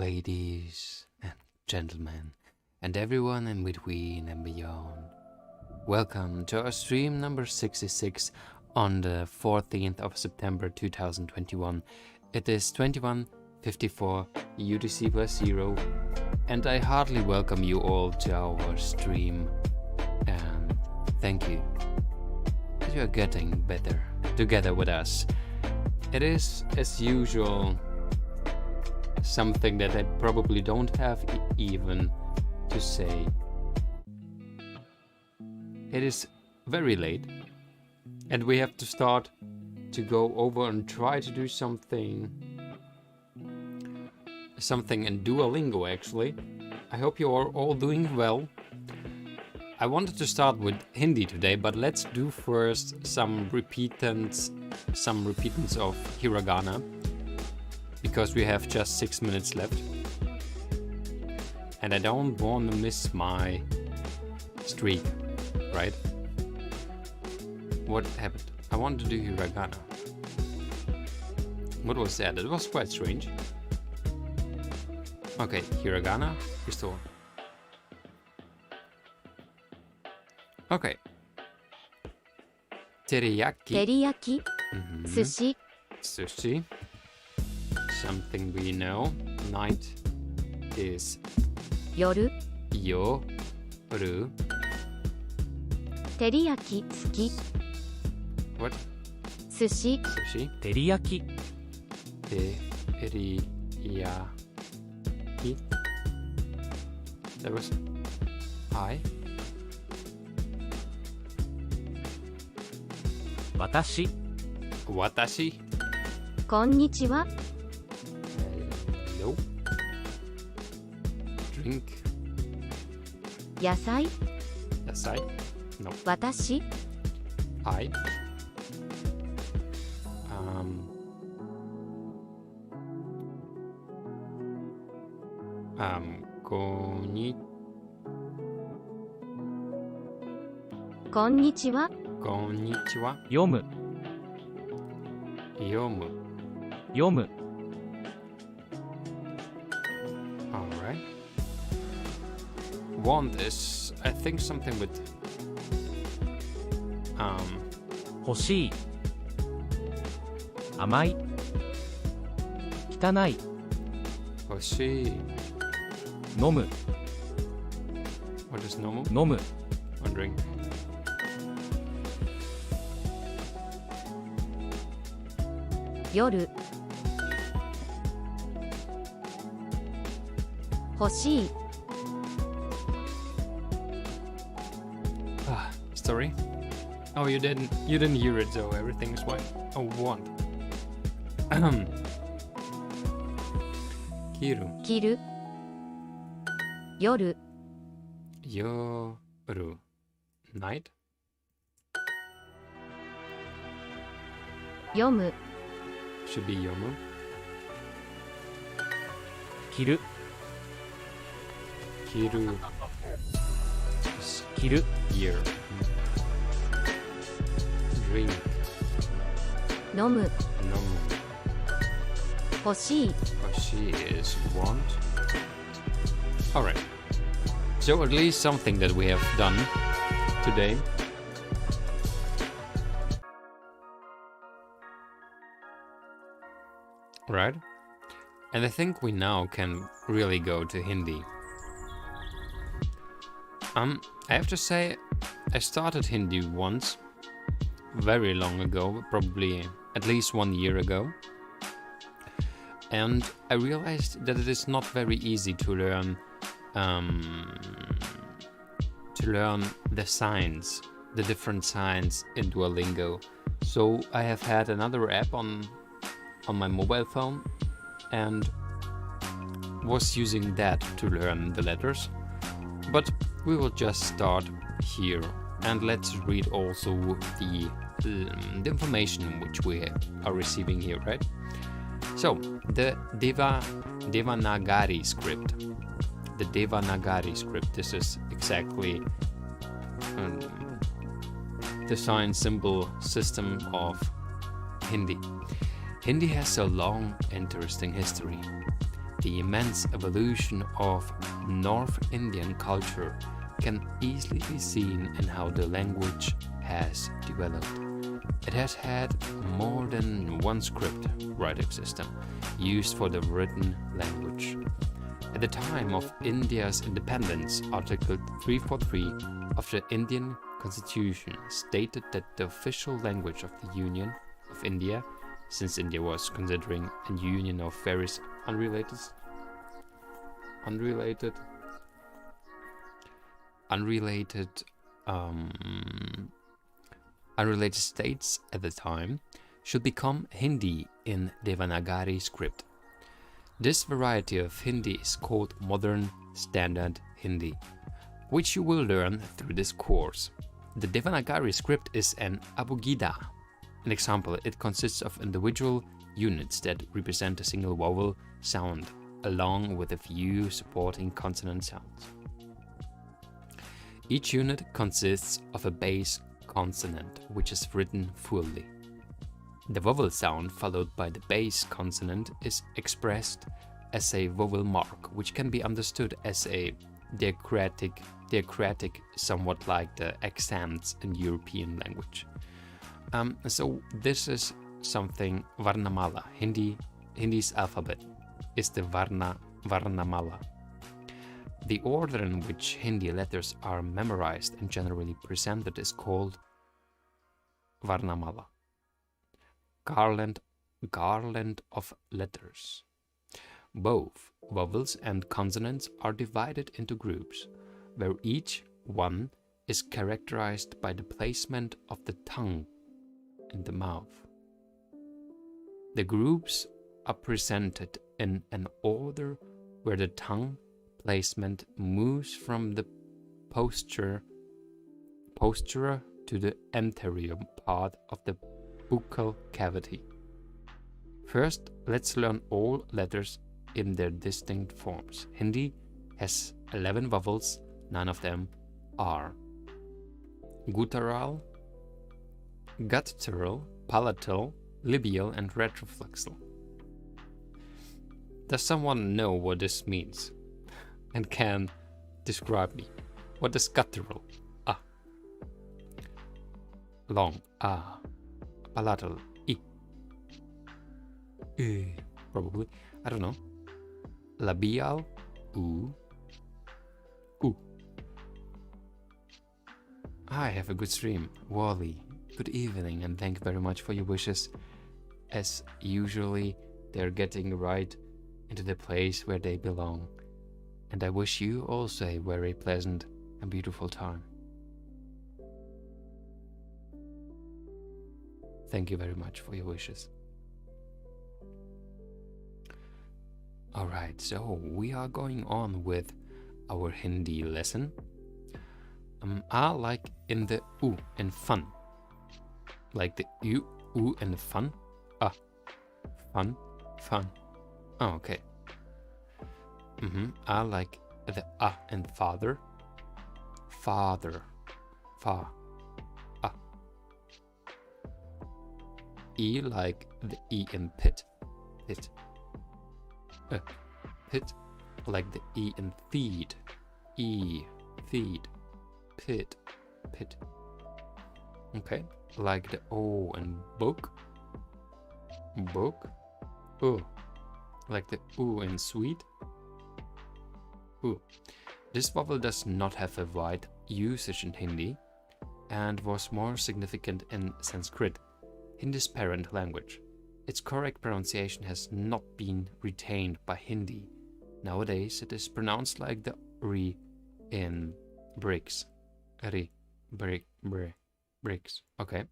ladies and gentlemen, and everyone in between and beyond. Welcome to our stream number 66 on the 14th of September 2021. It is 21:54 UTC plus 0, and I heartily welcome you all to our stream. And thank you that you are getting better together with us. It is, as usual, something that I probably don't have even to say. It is very late, and we have to start to go over and try to do something in Duolingo, actually. I hope you are all doing well. I wanted to start with Hindi today, but let's do first some repeatance of hiragana, because we have just 6 minutes left, and I don't want to miss my streak, right? What happened? I wanted to do hiragana. What was that? It was quite strange. Okay, hiragana, restore. Okay. Teriyaki. Sushi. Sushi. Something we know. Night is Yoru. yoru. Teriyaki. Tsuki. What? Sushi. Sushi. 照り焼き Teriyaki. That was I. 私 Watashi. こんにちは。 Hello. Drink. 野菜。 Yasai. No. 私。 I. Konnichiwa. こんにちは。 Konnichiwa. 読む Yomu. 読む Alright. Want is, I think, something with欲しい甘い汚い hoshi. 飲む What is normal? 飲む Or drink? 夜。欲しい。 Story? Oh, you didn't hear it, so everything is fine. Oh, want. Kiru. 着る。夜。 Yoru. Night. 読む。 Should be yomu. 着る Kiru. Is 着る year. Drink. 飲む。 Nomu. 欲しい。 Hoshi is want. Alright. So at least something that we have done today. Right? And I think we now can really go to Hindi. I have to say, I started Hindi once, very long ago, probably at least 1 year ago. And I realized that it is not very easy to learn the signs, the different signs in Duolingo. So I have had another app on my mobile phone and was using that to learn the letters. But we will just start here, and let's read also the information which we are receiving here, right? So, the Devanagari script. The Devanagari script, this is exactly the sign symbol system of Hindi. Hindi has a long, interesting history. the immense evolution of North Indian culture can easily be seen in how the language has developed. It has had more than one script writing system used for the written language. At the time of India's independence, Article 343 of the Indian Constitution stated that the official language of the Union of India, since India was considering a union of various unrelated states at the time, should become Hindi in Devanagari script. This variety of Hindi is called Modern Standard Hindi, which you will learn through this course. The Devanagari script is an abugida. An example, it consists of individual units that represent a single vowel sound, along with a few supporting consonant sounds. Each unit consists of a base consonant, which is written fully. The vowel sound followed by the base consonant is expressed as a vowel mark, which can be understood as a diacritic, somewhat like the accents in European language. So this is something Varnamala. Hindi's alphabet is the Varnamala. The order in which Hindi letters are memorized and generally presented is called Varnamala. Garland of letters. Both vowels and consonants are divided into groups, where each one is characterized by the placement of the tongue in the mouth. The groups are presented in an order where the tongue placement moves from the posterior to the anterior part of the buccal cavity. First, let's learn all letters in their distinct forms. Hindi has 11 vowels, 9 of them are guttural, palatal, labial, and retroflexal. Does someone know what this means and can describe me? What is guttural? Ah. Long. Ah. Palatal. I. Probably. I don't know. Labial. U. U. I have a good stream. Wally. Good evening and thank you very much for your wishes. As usually, they're getting right into the place where they belong. And I wish you also a very pleasant and beautiful time. Thank you very much for your wishes. Alright, so we are going on with our Hindi lesson. Like in the U in fun. Like the U in the fun. Fun. Oh, okay. Like the in father. Father. Fa. E like the E in pit. Pit. Pit. Like the E in feed. E. Feed. Pit. Pit. Okay. Like the O in book. Book. O. Like the U in sweet. U. This vowel does not have a wide usage in Hindi and was more significant in Sanskrit, Hindi's parent language. Its correct pronunciation has not been retained by Hindi. Nowadays, it is pronounced like the R in bricks. Bricks. Okay.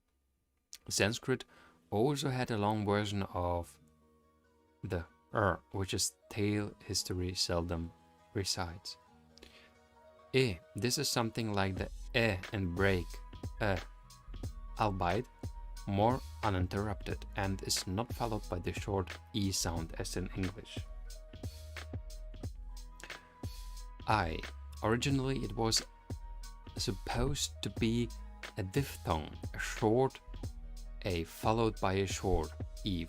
Sanskrit also had a long version of the which is tail history seldom resides. This is something like the and break, albeit more uninterrupted and is not followed by the short E sound as in English. Originally it was supposed to be a diphthong, a short A followed by a short E.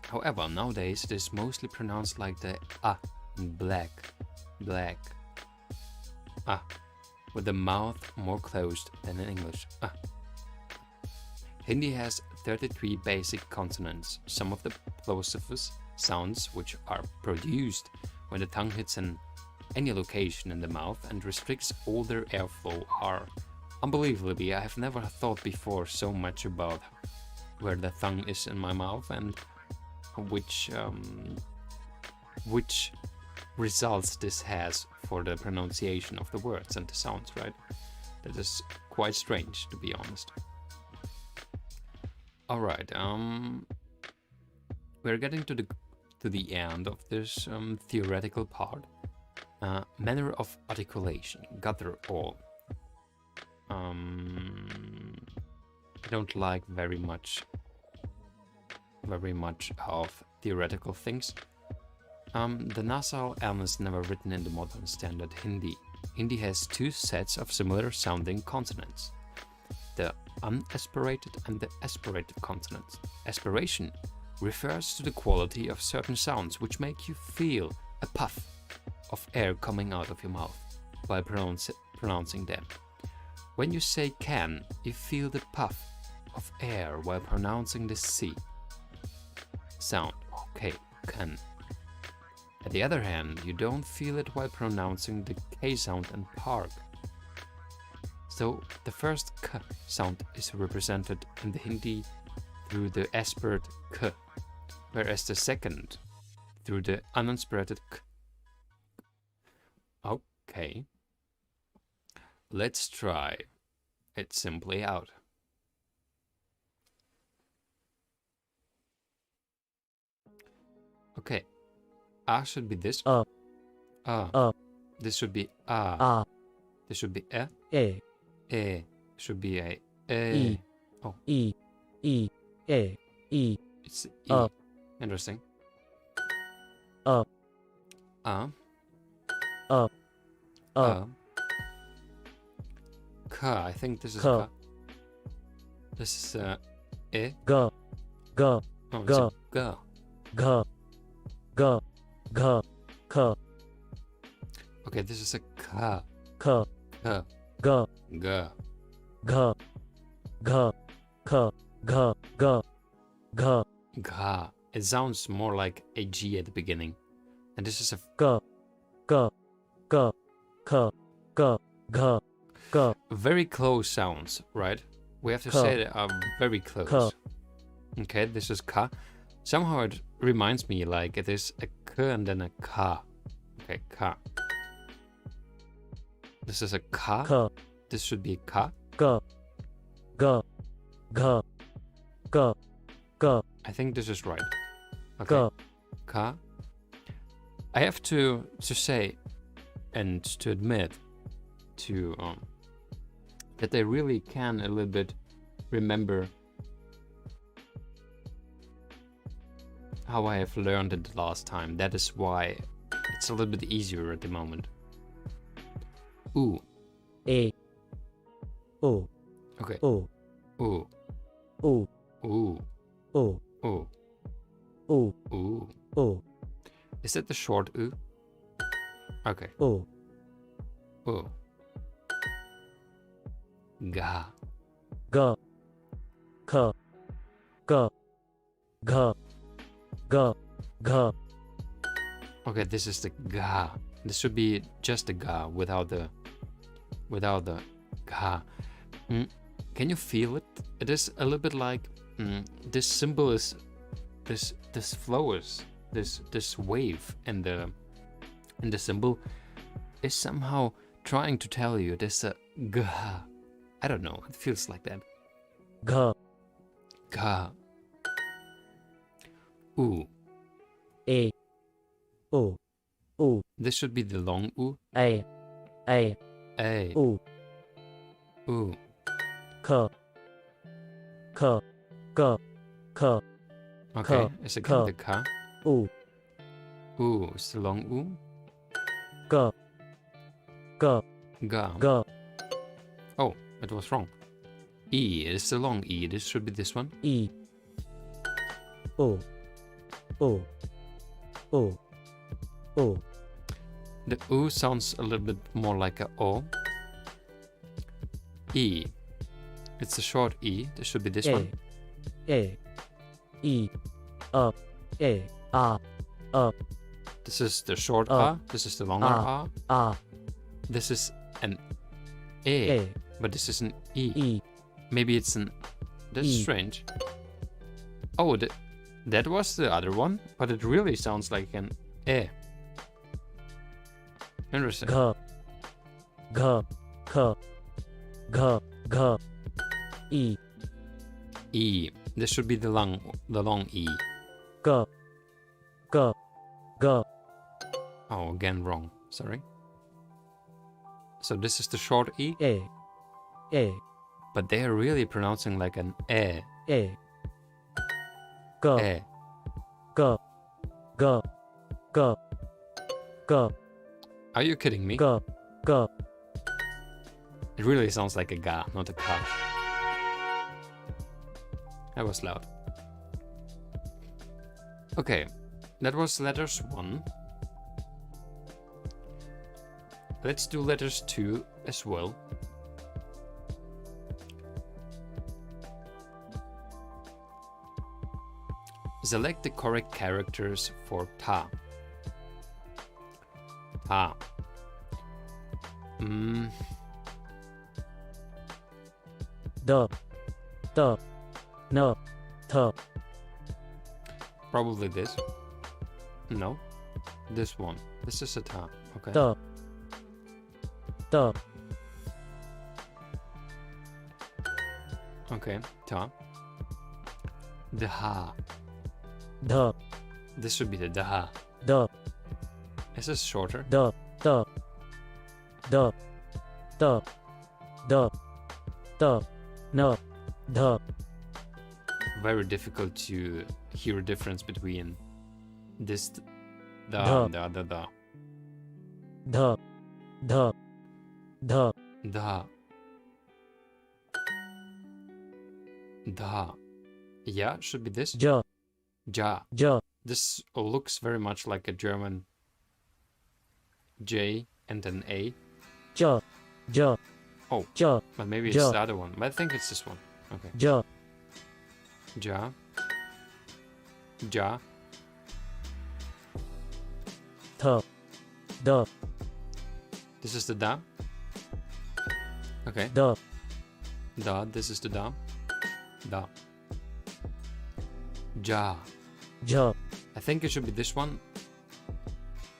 However, nowadays it is mostly pronounced like the in black, with the mouth more closed than in English. Hindi has 33 basic consonants. Some of the plosive sounds which are produced when the tongue hits any location in the mouth and restricts all their airflow are unbelievably. I have never thought before so much about where the tongue is in my mouth and which results this has for the pronunciation of the words and the sounds, right? That is quite strange, to be honest. All right, we're getting to the end of this theoretical part. Manner of articulation, gather all. I don't like very much of theoretical things. The nasal L is never written in the modern standard Hindi. Hindi has two sets of similar sounding consonants, the unaspirated and the aspirated consonants. Aspiration refers to the quality of certain sounds which make you feel a puff of air coming out of your mouth while pronouncing them. When you say can, you feel the puff of air while pronouncing the C sound. Okay, can. At the other hand, you don't feel it while pronouncing the K sound and park. So the first K sound is represented in the Hindi through the aspirate K, whereas the second through the unaspirated K. Okay, let's try it simply out. Okay, A should be this. This should be A. This should be E. E should be a E. Oh. E. It's E. Interesting. K. I think this is K. This is E. G. Oh, it's a G. K. Okay, this is a K. K. K. G. G. G. G. K. G. G. G. G. It sounds more like a G at the beginning. And this is a G. G. G. K. G. G. G. very close sounds, right? We have to K. say they are very close. K. Okay, this is K. Somehow it reminds me like it is a K and then a K. Okay, K. This is a K. K. This should be K. G. G. G. G. G. I think this is right. Okay. G. K. I have to say and to admit to that I really can a little bit remember how I have learned it the last time. That is why it's a little bit easier at the moment. Ooh. A. O. Okay. O. Ooh. O. Ooh. O. Ooh. O. Ooh. O. Is that the short ooh? Okay. O. Ooh. Ga. G. K. G. G. G. G. Okay, this is the ga. This should be just the ga without the ga. Can you feel it? It is a little bit like this symbol is this flow is this wave and the symbol is somehow trying to tell you there's a ga. I don't know. It feels like that. G. Ga. Ooh. A. O. O. This should be the long ooh. A. A. A. O. Ooh. K. K. G. K. Okay. Ka. Is it Ka. the ka? O. Ooh. It's the long ooh. G. G. Ga. G. Oh, it was wrong. E. It's the long E. This should be this one. E. O. O, O, O, The U sounds a little bit more like a O. E. It's a short E. This should be this A, one. A, E, A, A, This is the short A. This is the longer A. A, This is an A, A, but this is an E. E, Maybe it's an... That's E. strange. Oh, that was the other one, but it really sounds like an E. Interesting. G, G, K, G, G, E, E. This should be the long E. G, G, G, Oh, again wrong. Sorry. So this is the short E, A, but they are really pronouncing like an E. A, G, E. G, G, G, G, Are you kidding me? G, G, It really sounds like a ga, not a ka. That was loud. Okay, that was letters 1. Let's do letters 2 as well. Select the correct characters for ta. Ta. D, T, N, T, Probably this. No. This one. This is a ta. Okay. T, T, Okay. Ta. The ha. D, This should be the daha. D, This is shorter. D, T, D, T, D, T, N, D, Very difficult to hear a difference between this da Da. and the other da. D, D, D, Da. Da. Yeah, should be this. J, Ja. J, This looks very much like a German J and an A. J, J, Oh. J, But maybe it's Ja. the other one. But I think it's this one. Okay. J, Ja. Ja. T, D, This is the da. Okay. D, Da. This is the da. Da. Ja. J, I think it should be this one.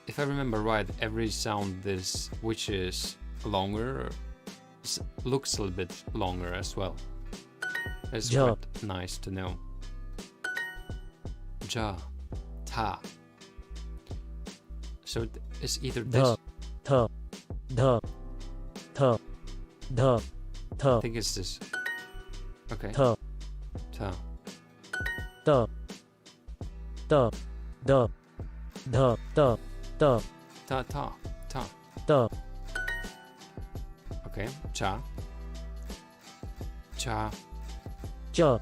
If I remember right, every sound this which is longer looks a little bit longer as well. It's Ja. quite nice to know. Ja. Ta. So it is either D, this. T, D, T, D, I T, think it's this. Okay. T, Ta. D, D, D, D, D, D, Ta. Ta. Ta. D, Okay. Cha. Cha. J,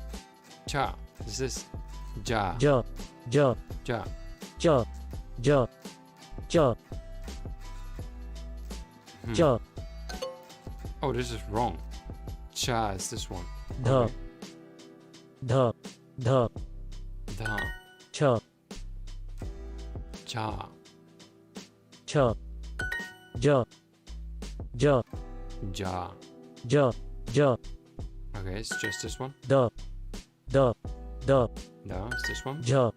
Cha. This is ja. J, J, Ja. J, J, J, Hmm. J, Oh, this is wrong. Cha is this one. D, Okay. D, D, Da. Ch, Cha. Ch, J, J, Ja. J, J, Okay, it's just this one. D, D, D, Da, it's this one. J,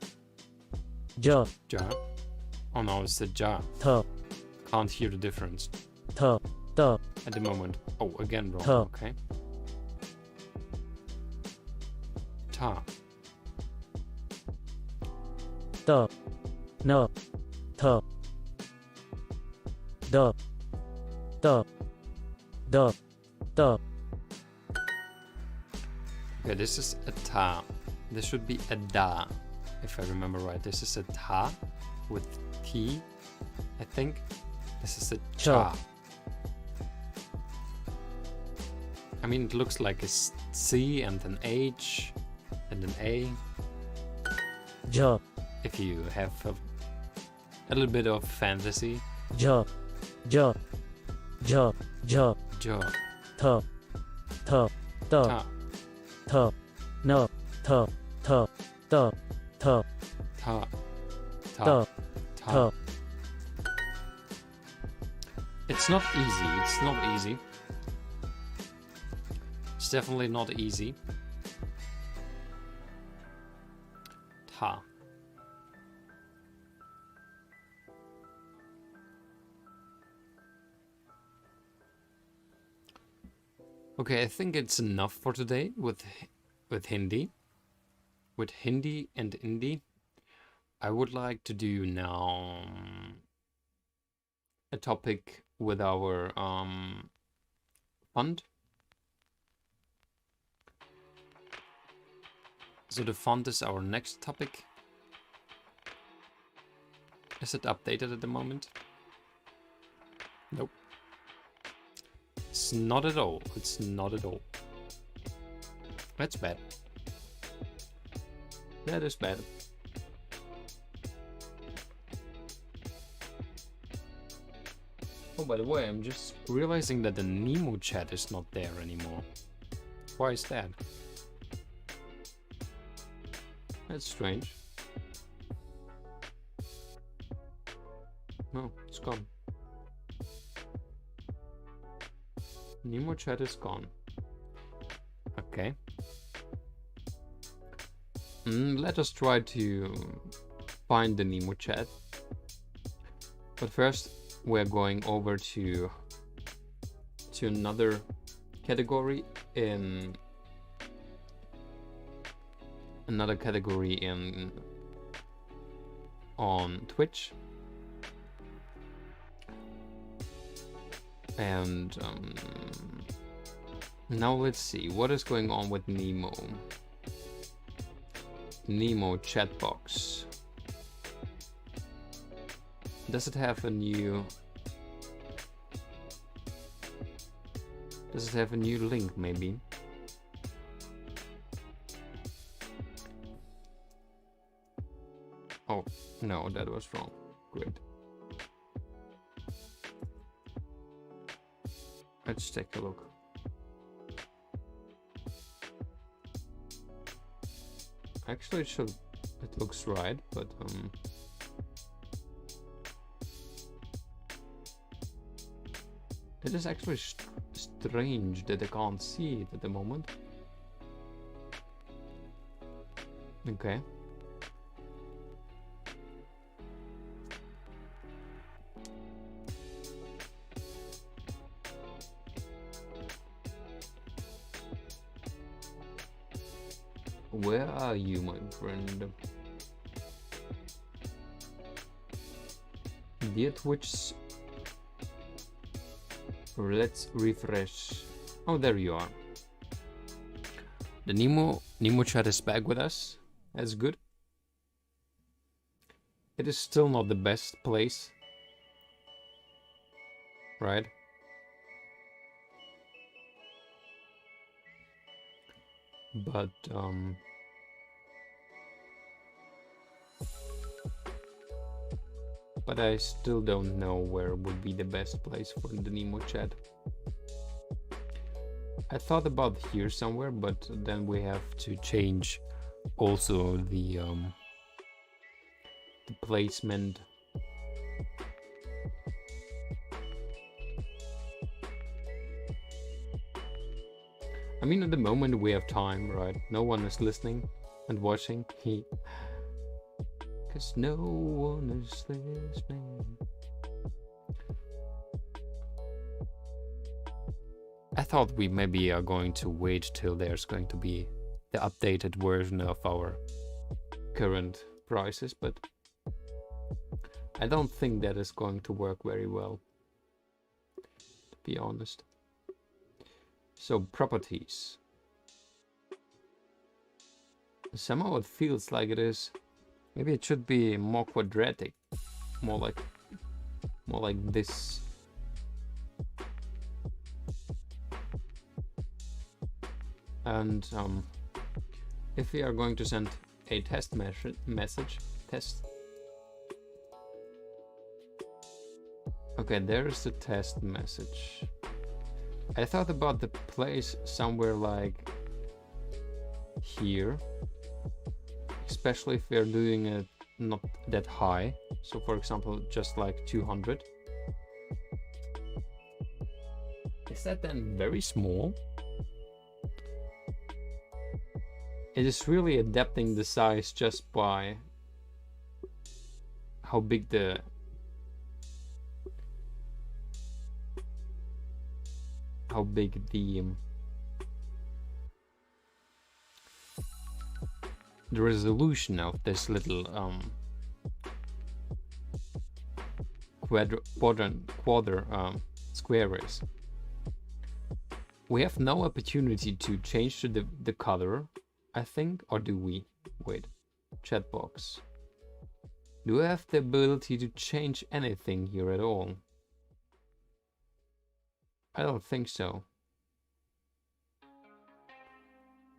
J, Ja. Oh no, it's the ja. T, Can't hear the difference T, T, at the moment. Oh, again wrong. Ta. Okay. Ta. D, N, T, D, D, D, D, Okay, this is a ta. This should be a da, if I remember right. This is a ta with T, I think. This is a cha. I mean, it looks like a C and an H and an A. J, if you have a little bit of fantasy. J, J, J, J, Jaw, Th, Th, T, ta, Th, N, Th, Th, T, Th, ta, T, ta, ta. Th. It's not easy. It's not easy. It's definitely not easy. Ta. Okay, I think it's enough for today with Hindi. With Hindi and Indie. I would like to do now a topic with our font. So the font is our next topic. Is it updated at the moment? Nope. It's not at all. It's not at all. That's bad. That is bad. Oh, by the way, I'm just realizing that the Nemo chat is not there anymore. Why is that? That's strange. No, it's gone. Nemo chat is gone. Okay. Let us try to find the Nemo chat. But first, we're going over to another category in on Twitch. And now let's see what is going on with Nemo. Nemo chat box. Does it have a new link maybe? Oh, no, that was wrong. Great. Let's take a look. Actually, it looks right, but it is actually strange that I can't see it at the moment. Okay. Where are you, my friend? Dear Twitch, let's refresh. Oh, there you are. The Nemo chat is back with us. That's good. It is still not the best place, right? But I still don't know where would be the best place for the Nemo chat. I thought about here somewhere, but then we have to change also the placement. I mean, at the moment we have time, right? No one is listening and watching. Cause no one is listening. I thought we maybe are going to wait till there's going to be the updated version of our current prices, but I don't think that is going to work very well, to be honest. So properties. Somehow it feels like it is. Maybe it should be more quadratic, more like this. And if we are going to send a test message, Test. Okay, there's the test message. I thought about the place somewhere like here, especially if we're doing it not that high. So for example, just like 200. Is that then very small? It is really adapting the size just by how big the resolution of this little square is. We have no opportunity to change the color, I think, or do we? Wait, chat box. Do we have the ability to change anything here at all? I don't think so.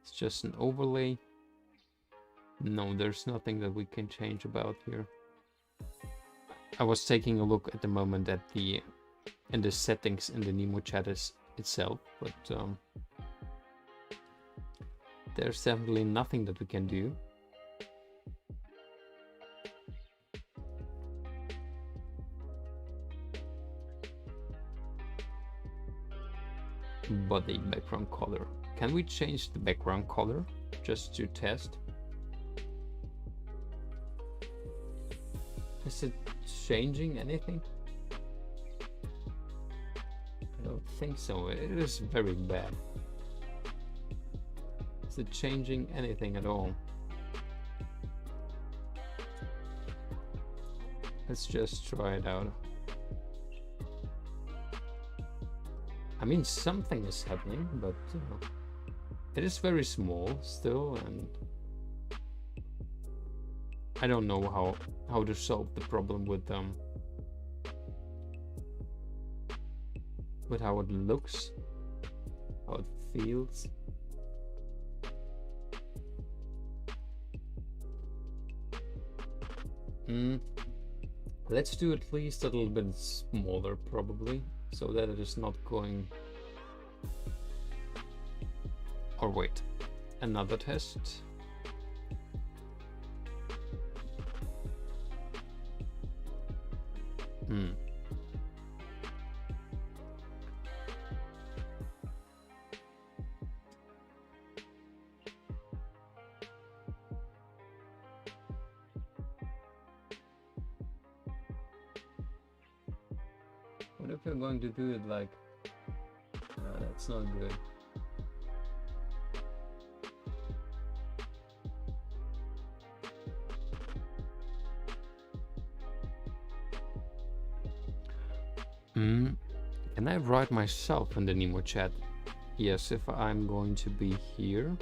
It's just an overlay. No, there's nothing that we can change about here. I was taking a look at the moment at the settings in the Nemo chat itself, but there's definitely nothing that we can do. Body background color. Can we change the background color just to test? Is it changing anything? I don't think so. It is very bad. Is it changing anything at all? Let's just try it out. I mean, something is happening, but it is very small still, and I don't know how to solve the problem with how it looks, how it feels. Let's do at least a little bit smaller, probably, so that it is not going. Or wait, another test. What if you're going to do it like... No, that's not good. Can I write myself in the Nemo chat? Yes, if I'm going to be here.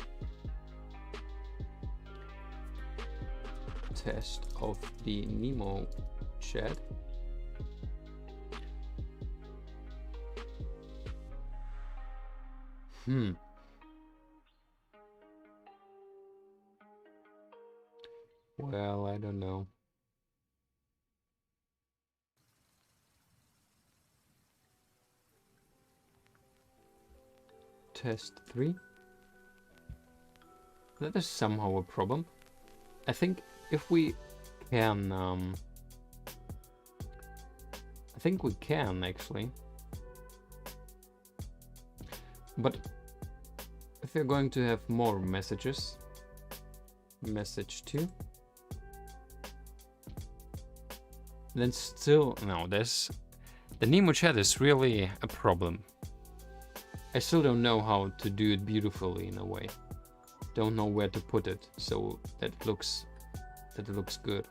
Test of the Nemo chat. Well, I don't know. Test 3. That is somehow a problem. I think if we can... I think we can, actually. But if we're going to have more messages, message 2, then still, no, the Nemo chat is really a problem. I still don't know how to do it beautifully in a way. Don't know where to put it so that it looks good.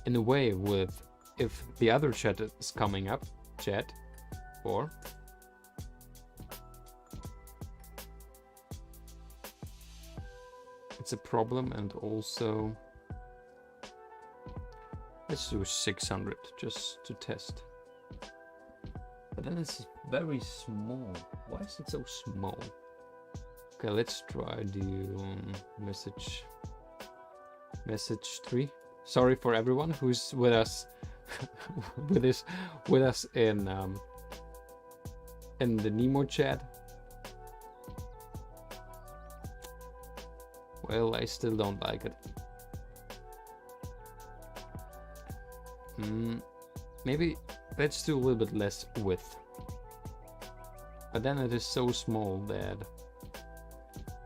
In a way, with if the other chat is coming up, chat 4. It's a problem, and also let's do 600 just to test. But then it's very small. Why is it so small? Okay, let's try the message 3. Sorry for everyone who's with us with us in the Nemo chat. Well, I still don't like it. Maybe let's do a little bit less width. But then it is so small that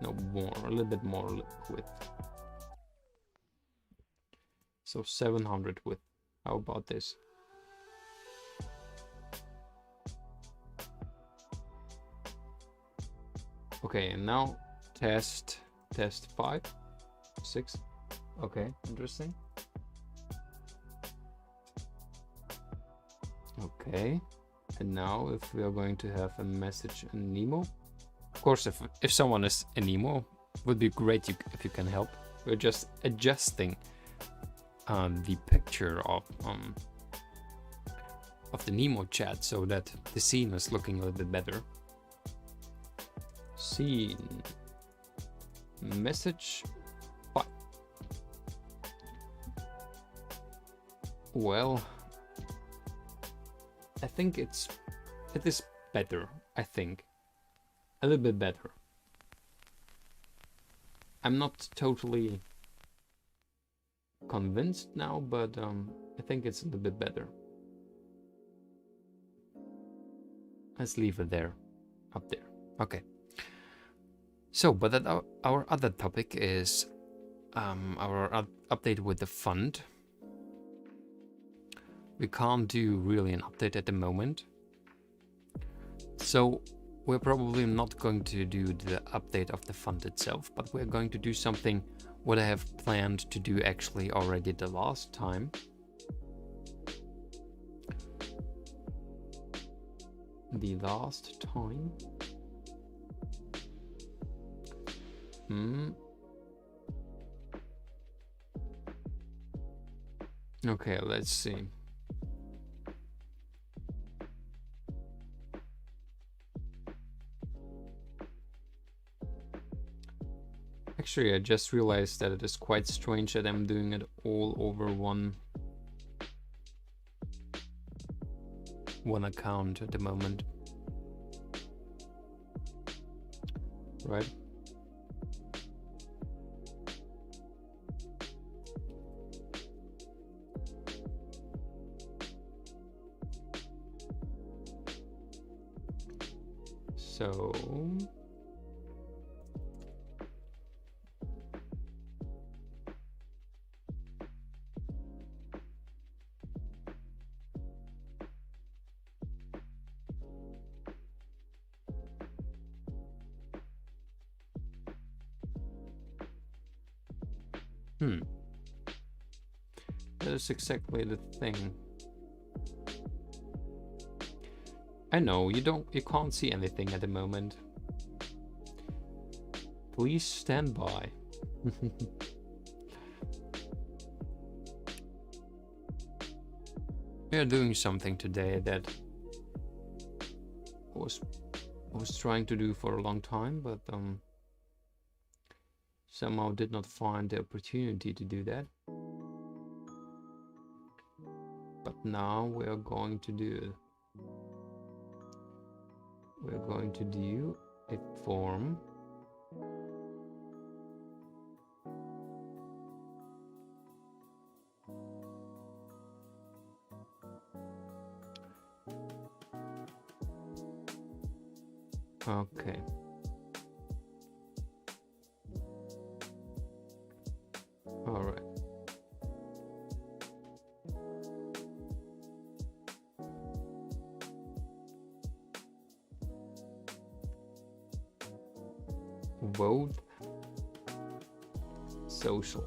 no more, a little bit more width. So 700 width. How about this? Okay, and now test 5, 6. Okay, interesting. Okay, and now if we are going to have a message in Nemo, of course, if someone is in Nemo, would be great if you can help. We're just adjusting the picture of the Nemo chat so that the scene is looking a little bit better. Scene message 5. Well, I think it is better. I think a little bit better. I'm not totally convinced now, but I think it's a little bit better. Let's leave it there, up there. Okay. So, but that our other topic is our update with the fund. We can't do really an update at the moment, so we're probably not going to do the update of the fund itself, but we're going to do something what I have planned to do actually already the last time. Okay, let's see. Actually, I just realized that it is quite strange that I'm doing it all over one account at the moment. Right? So that is exactly the thing. I know you can't see anything at the moment. Please stand by. We are doing something today that I was trying to do for a long time, but somehow did not find the opportunity to do that. But now we are going to do it. We're going to do a form okay. All right. Vote social.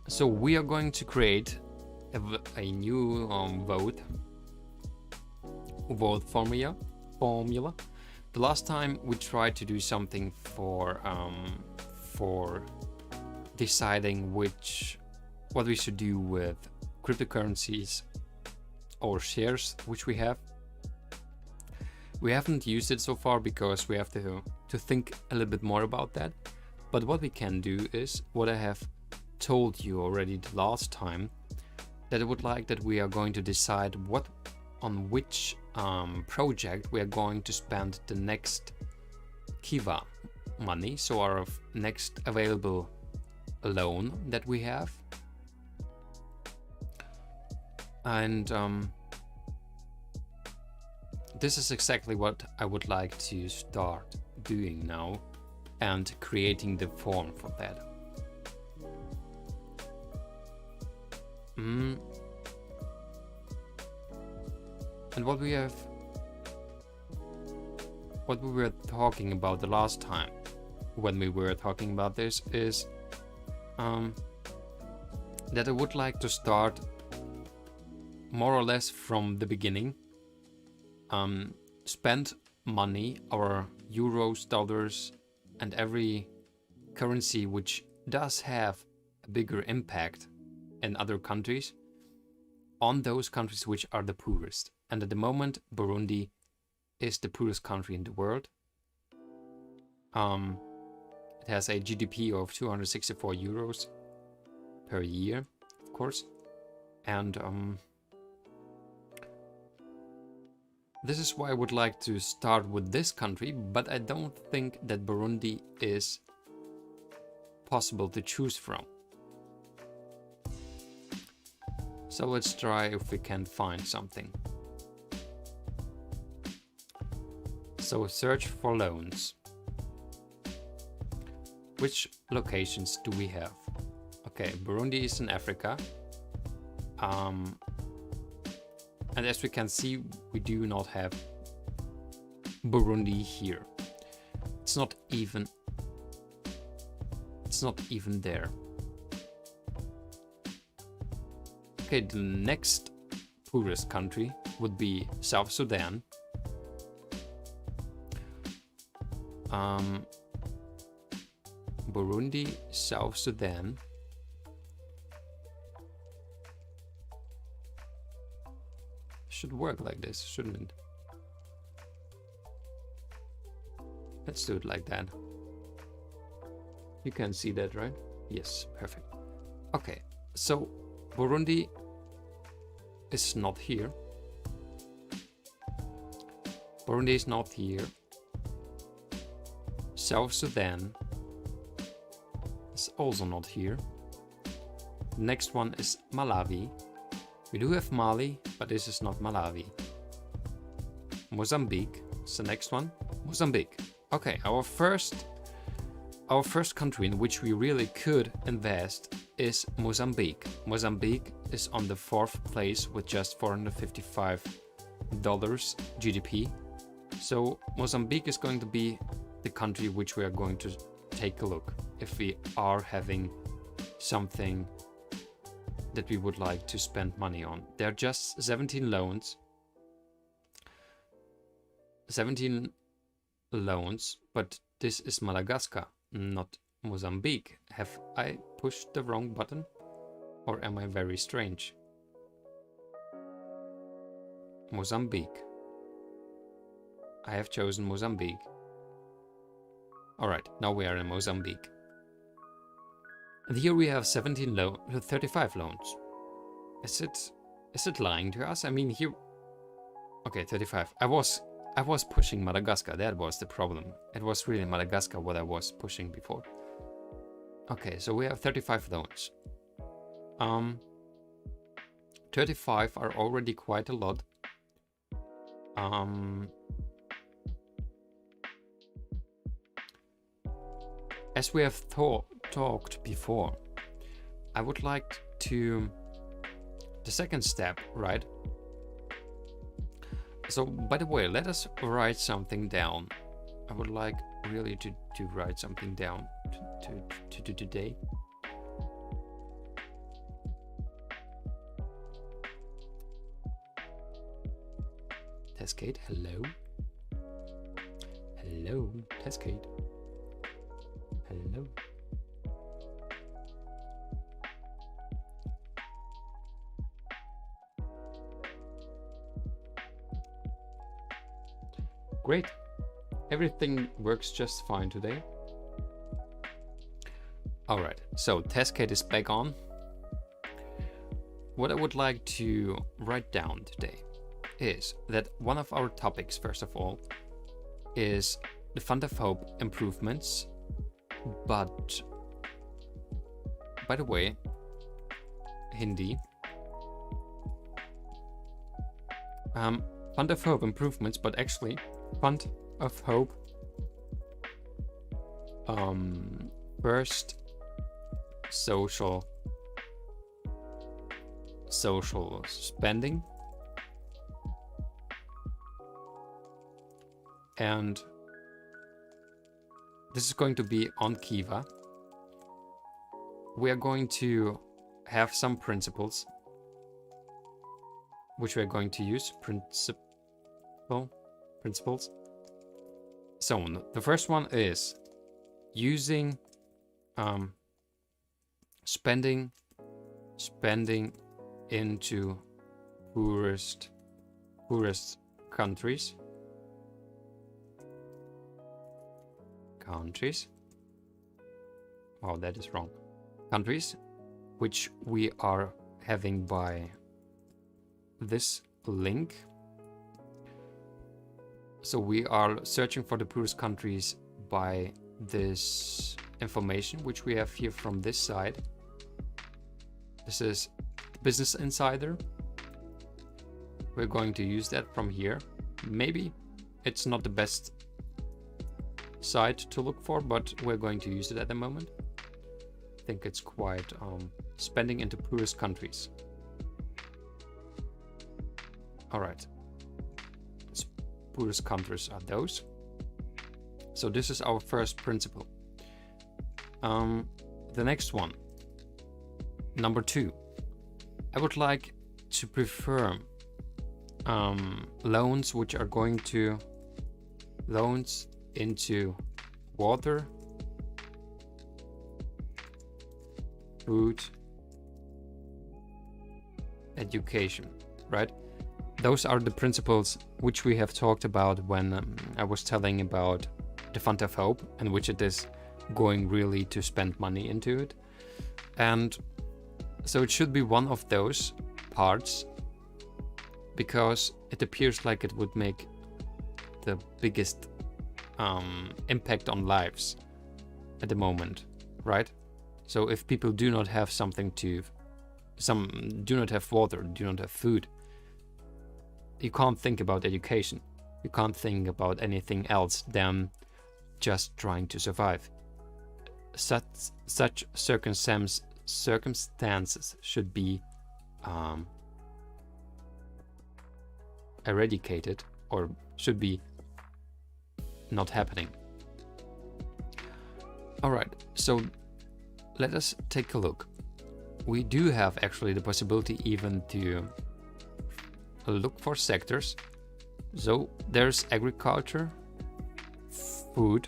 So we are going to create a new vote formula. The last time we tried to do something for deciding what we should do with cryptocurrencies or shares which we have. We haven't used it so far because we have to think a little bit more about that. But what we can do is what I have told you already the last time, that I would like that we are going to decide on which project we are going to spend the next Kiva money, so our next available loan that we have. And this is exactly what I would like to start doing now and creating the form for that. And what we were talking about the last time when we were talking about this is that I would like to start more or less from the beginning. Spend money, our euros, dollars, and every currency which does have a bigger impact in other countries, on those countries which are the poorest. And at the moment, Burundi is the poorest country in the world. It has a GDP of 264 euros per year, of course. And this is why I would like to start with this country, but I don't think that Burundi is possible to choose from. So let's try if we can find something. So search for loans. Which locations do we have? Okay, Burundi is in Africa. And as we can see, we do not have Burundi here. It's not even there. Okay, the next poorest country would be South Sudan. Burundi, South Sudan. Should work like this, shouldn't it? Let's do it like that. You can see that, right? Yes, perfect. Okay, so Burundi is not here. Burundi is not here. South Sudan is also not here. The next one is Malawi. We do have Mali, but this is not Malawi. Mozambique is the next one. Mozambique. Okay, our first country in which we really could invest is Mozambique. Mozambique is on the 4th place with just $455 GDP. So Mozambique is going to be the country which we are going to take a look if we are having something that we would like to spend money on. There are just 17 loans. 17 loans, but this is Madagascar, not Mozambique. Have I pushed the wrong button? Or am I very strange? Mozambique. I have chosen Mozambique. Alright, now we are in Mozambique. And here we have 35 loans. Is it lying to us? I mean, here... Okay, 35. I was pushing Madagascar, that was the problem. It was really Madagascar what I was pushing before. Okay, so we have 35 loans. 35 are already quite a lot. As we have talked before, I would like to... The second step, right? So, by the way, let us write something down. I would like really to write something down to do today. Teskate, hello. Hello, Teskate. Hello. Great. Everything works just fine today. Alright, so Testcade is back on. What I would like to write down today is that one of our topics, first of all, is the Fund of Hope improvements. But, by the way, Hindi. Fund of Hope improvements, but actually, Fund of Hope first social spending, and this is going to be on Kiva. We are going to have some principles which we are going to use. Principles. So the first one is using spending into poorest countries. Wow, that is wrong. Countries, which we are having by this link. So we are searching for the poorest countries by this information, which we have here from this side. This is Business Insider. We're going to use that from here. Maybe it's not the best site to look for, but we're going to use it at the moment. I think it's quite spending into poorest countries. All right, poorest countries are those. So this is our first principle. The next one, number 2, I would like to prefer loans which are going to loans into water, food, education, right? Those are the principles which we have talked about when I was telling about the Fund of Hope, and which it is going really to spend money into it. And so it should be one of those parts, because it appears like it would make the biggest impact on lives at the moment, right? So if people do not have something to, do not have water, do not have food, you can't think about education. You can't think about anything else than just trying to survive. Such circumstances should be eradicated, or should be not happening. All right, so let us take a look. We do have actually the possibility even to look for sectors. So there's agriculture, food,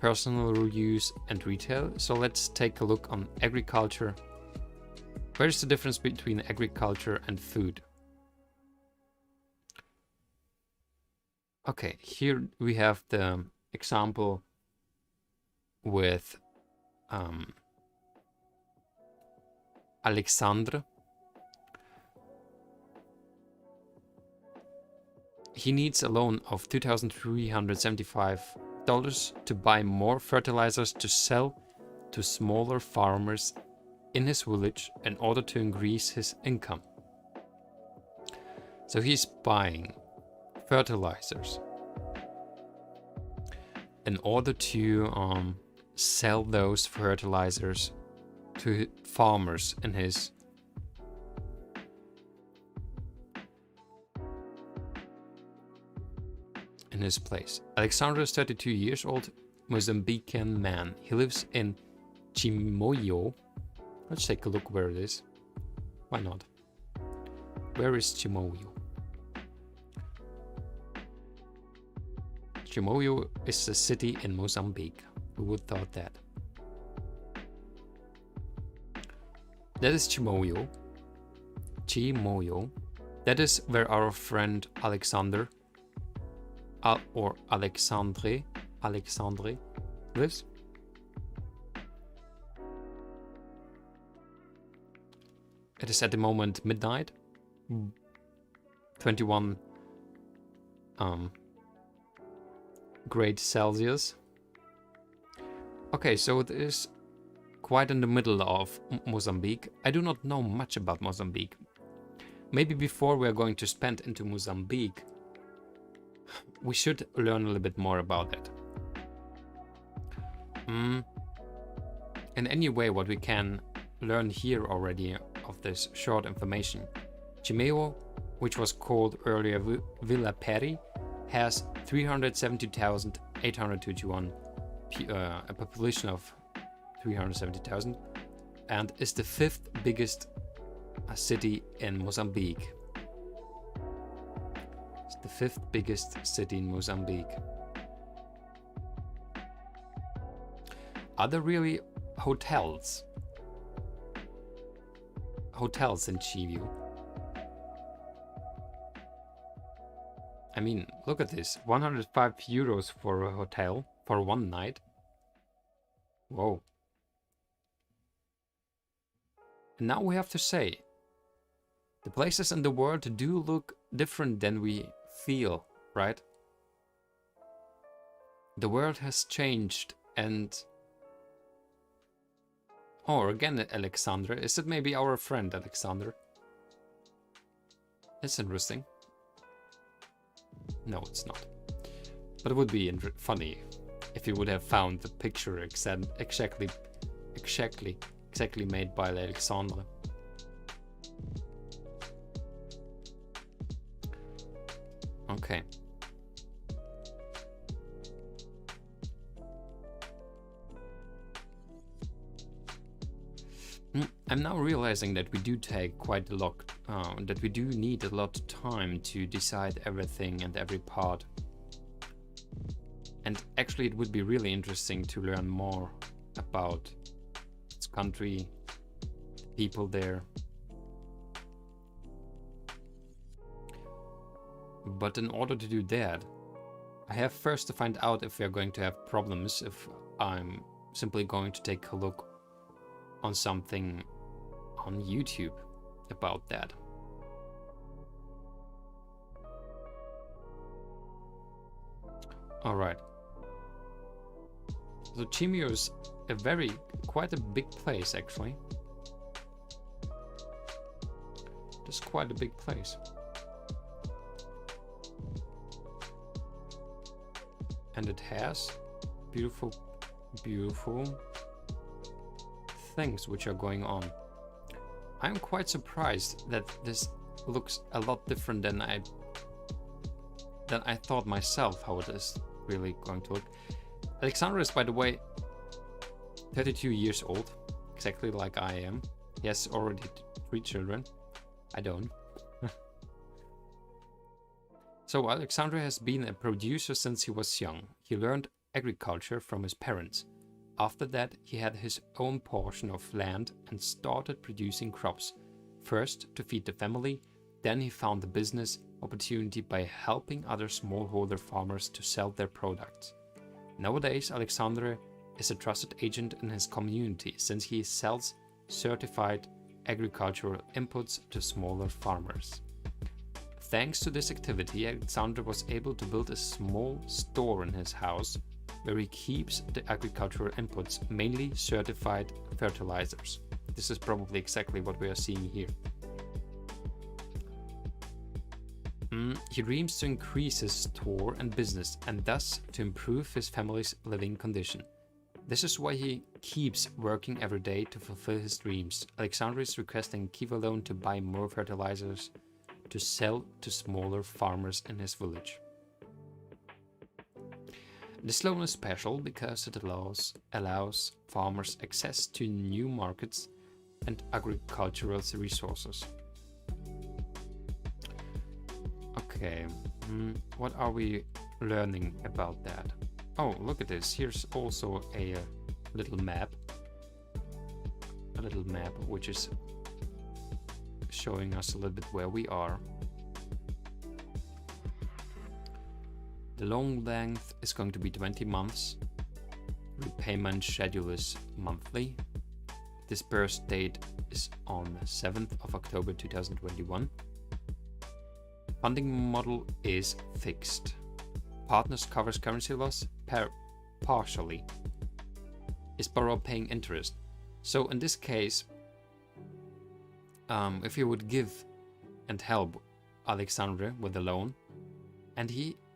personal use, and retail. So let's take a look on agriculture. Where's the difference between agriculture and food? Okay, here we have the example with Alexandre. He needs a loan of $2,375 to buy more fertilizers to sell to smaller farmers in his village in order to increase his income. So he's buying fertilizers in order to sell those fertilizers to farmers in his place. Alexander is 32 years old, Mozambican man. He lives in Chimoio. Let's take a look where it is. Why not? Where is Chimoio? Chimoio is a city in Mozambique. Who would thought that? That is Chimoio. Chimoio. That is where our friend Alexander or Alexandre lives. It is at the moment midnight, 21 grade Celsius. Okay, so it is quite in the middle of Mozambique. I do not know much about Mozambique. Maybe before we are going to spend into Mozambique, we should learn a little bit more about it. In any way, what we can learn here already of this short information. Chimeo, which was called earlier Villa Peri, has 370,821, a population of 370,000, and is the 5th biggest city in Mozambique. It's the 5th biggest city in Mozambique. Are there really hotels in Chivu? I mean, look at this, 105 euros for a hotel for one night. Whoa. And now we have to say, the places in the world do look different than we feel, right? The world has changed and... Oh, again, Alexandra. Is it maybe our friend, Alexander? That's interesting. No, it's not. But it would be funny if you would have found the picture exactly made by Alexandra. Okay. I'm now realizing that we do take quite a lot, that we do need a lot of time to decide everything and every part. And actually it would be really interesting to learn more about its country, the people there. But in order to do that, I have first to find out if we are going to have problems, if I'm simply going to take a look on something on YouTube about that. Alright. So Chimio is quite a big place actually. It's quite a big place. And it has beautiful things which are going on. I'm quite surprised that this looks a lot different than I thought myself how it is really going to look. Alexander is, by the way, 32 years old, exactly like I am. He has already 3 children. I don't. So Alexander has been a producer since he was young. He learned agriculture from his parents. After that, he had his own portion of land and started producing crops. First to feed the family, then he found the business opportunity by helping other smallholder farmers to sell their products. Nowadays, Alexander is a trusted agent in his community since he sells certified agricultural inputs to smaller farmers. Thanks to this activity, Alexander was able to build a small store in his house where he keeps the agricultural inputs, mainly certified fertilizers. This is probably exactly what we are seeing here. He dreams to increase his store and business and thus to improve his family's living condition. This is why he keeps working every day to fulfill his dreams. Alexander is requesting Kiva loan to buy more fertilizers to sell to smaller farmers in his village. This loan is special because it allows farmers access to new markets and agricultural resources. Okay, what are we learning about that? Oh, look at this. Here's also a little map. A little map which is showing us a little bit where we are. The loan length is going to be 20 months. Repayment schedule is monthly. Disbursed date is on 7th of October 2021. Funding model is fixed. Partners covers currency loss partially. Is borrower paying interest? So in this case, if you would give and help Alexandre with the loan, and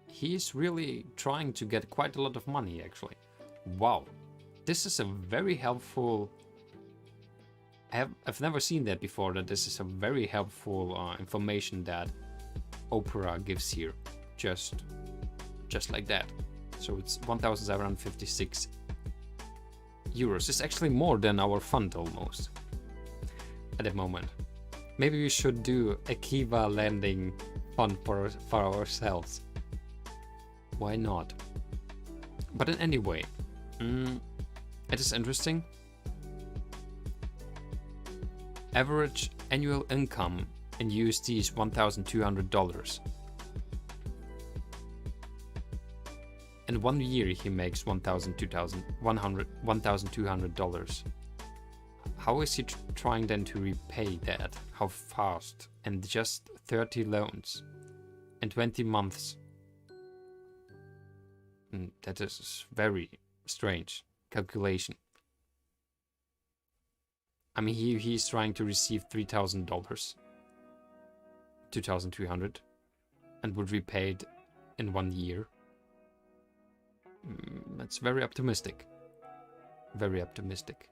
he's really trying to get quite a lot of money actually. Wow, this is a very helpful. I've never seen that before. That this is a very helpful information that Opera gives here, just like that. So it's 1,756 euros. It's actually more than our fund almost at the moment. Maybe we should do a Kiva lending fund for ourselves. Why not? But in any way, it is interesting. Average annual income in USD is $1,200. In 1 year he makes $1,200. How is he trying then to repay that? How fast? And just 30 loans in 20 months. That is very strange calculation. I mean, he's trying to receive $3,000, 2,300, and would repay it in 1 year. That's very optimistic. Very optimistic.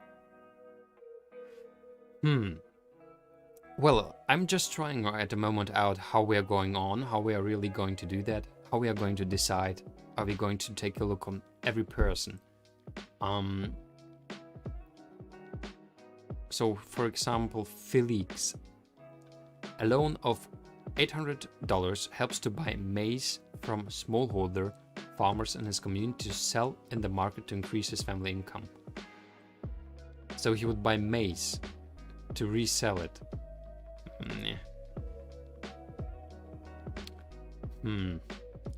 Well, I'm just trying at the moment out how we are going on, how we are really going to do that, how we are going to decide. Are we going to take a look on every person? So, for example, Felix. A loan of $800 helps to buy maize from smallholder farmers in his community to sell in the market to increase his family income. So he would buy maize to resell it.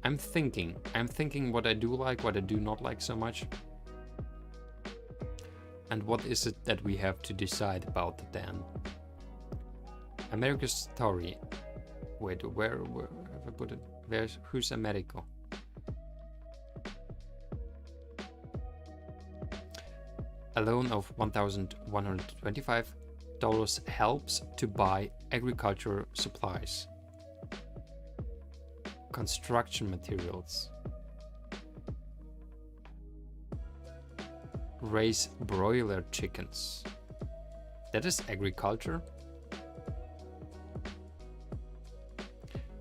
I'm thinking what I do like, what I do not like so much. And what is it that we have to decide about then? America's story. Wait, where have I put it? Who's America? A loan of $1,125 helps to buy agricultural supplies, construction materials, raise broiler chickens. That is agriculture.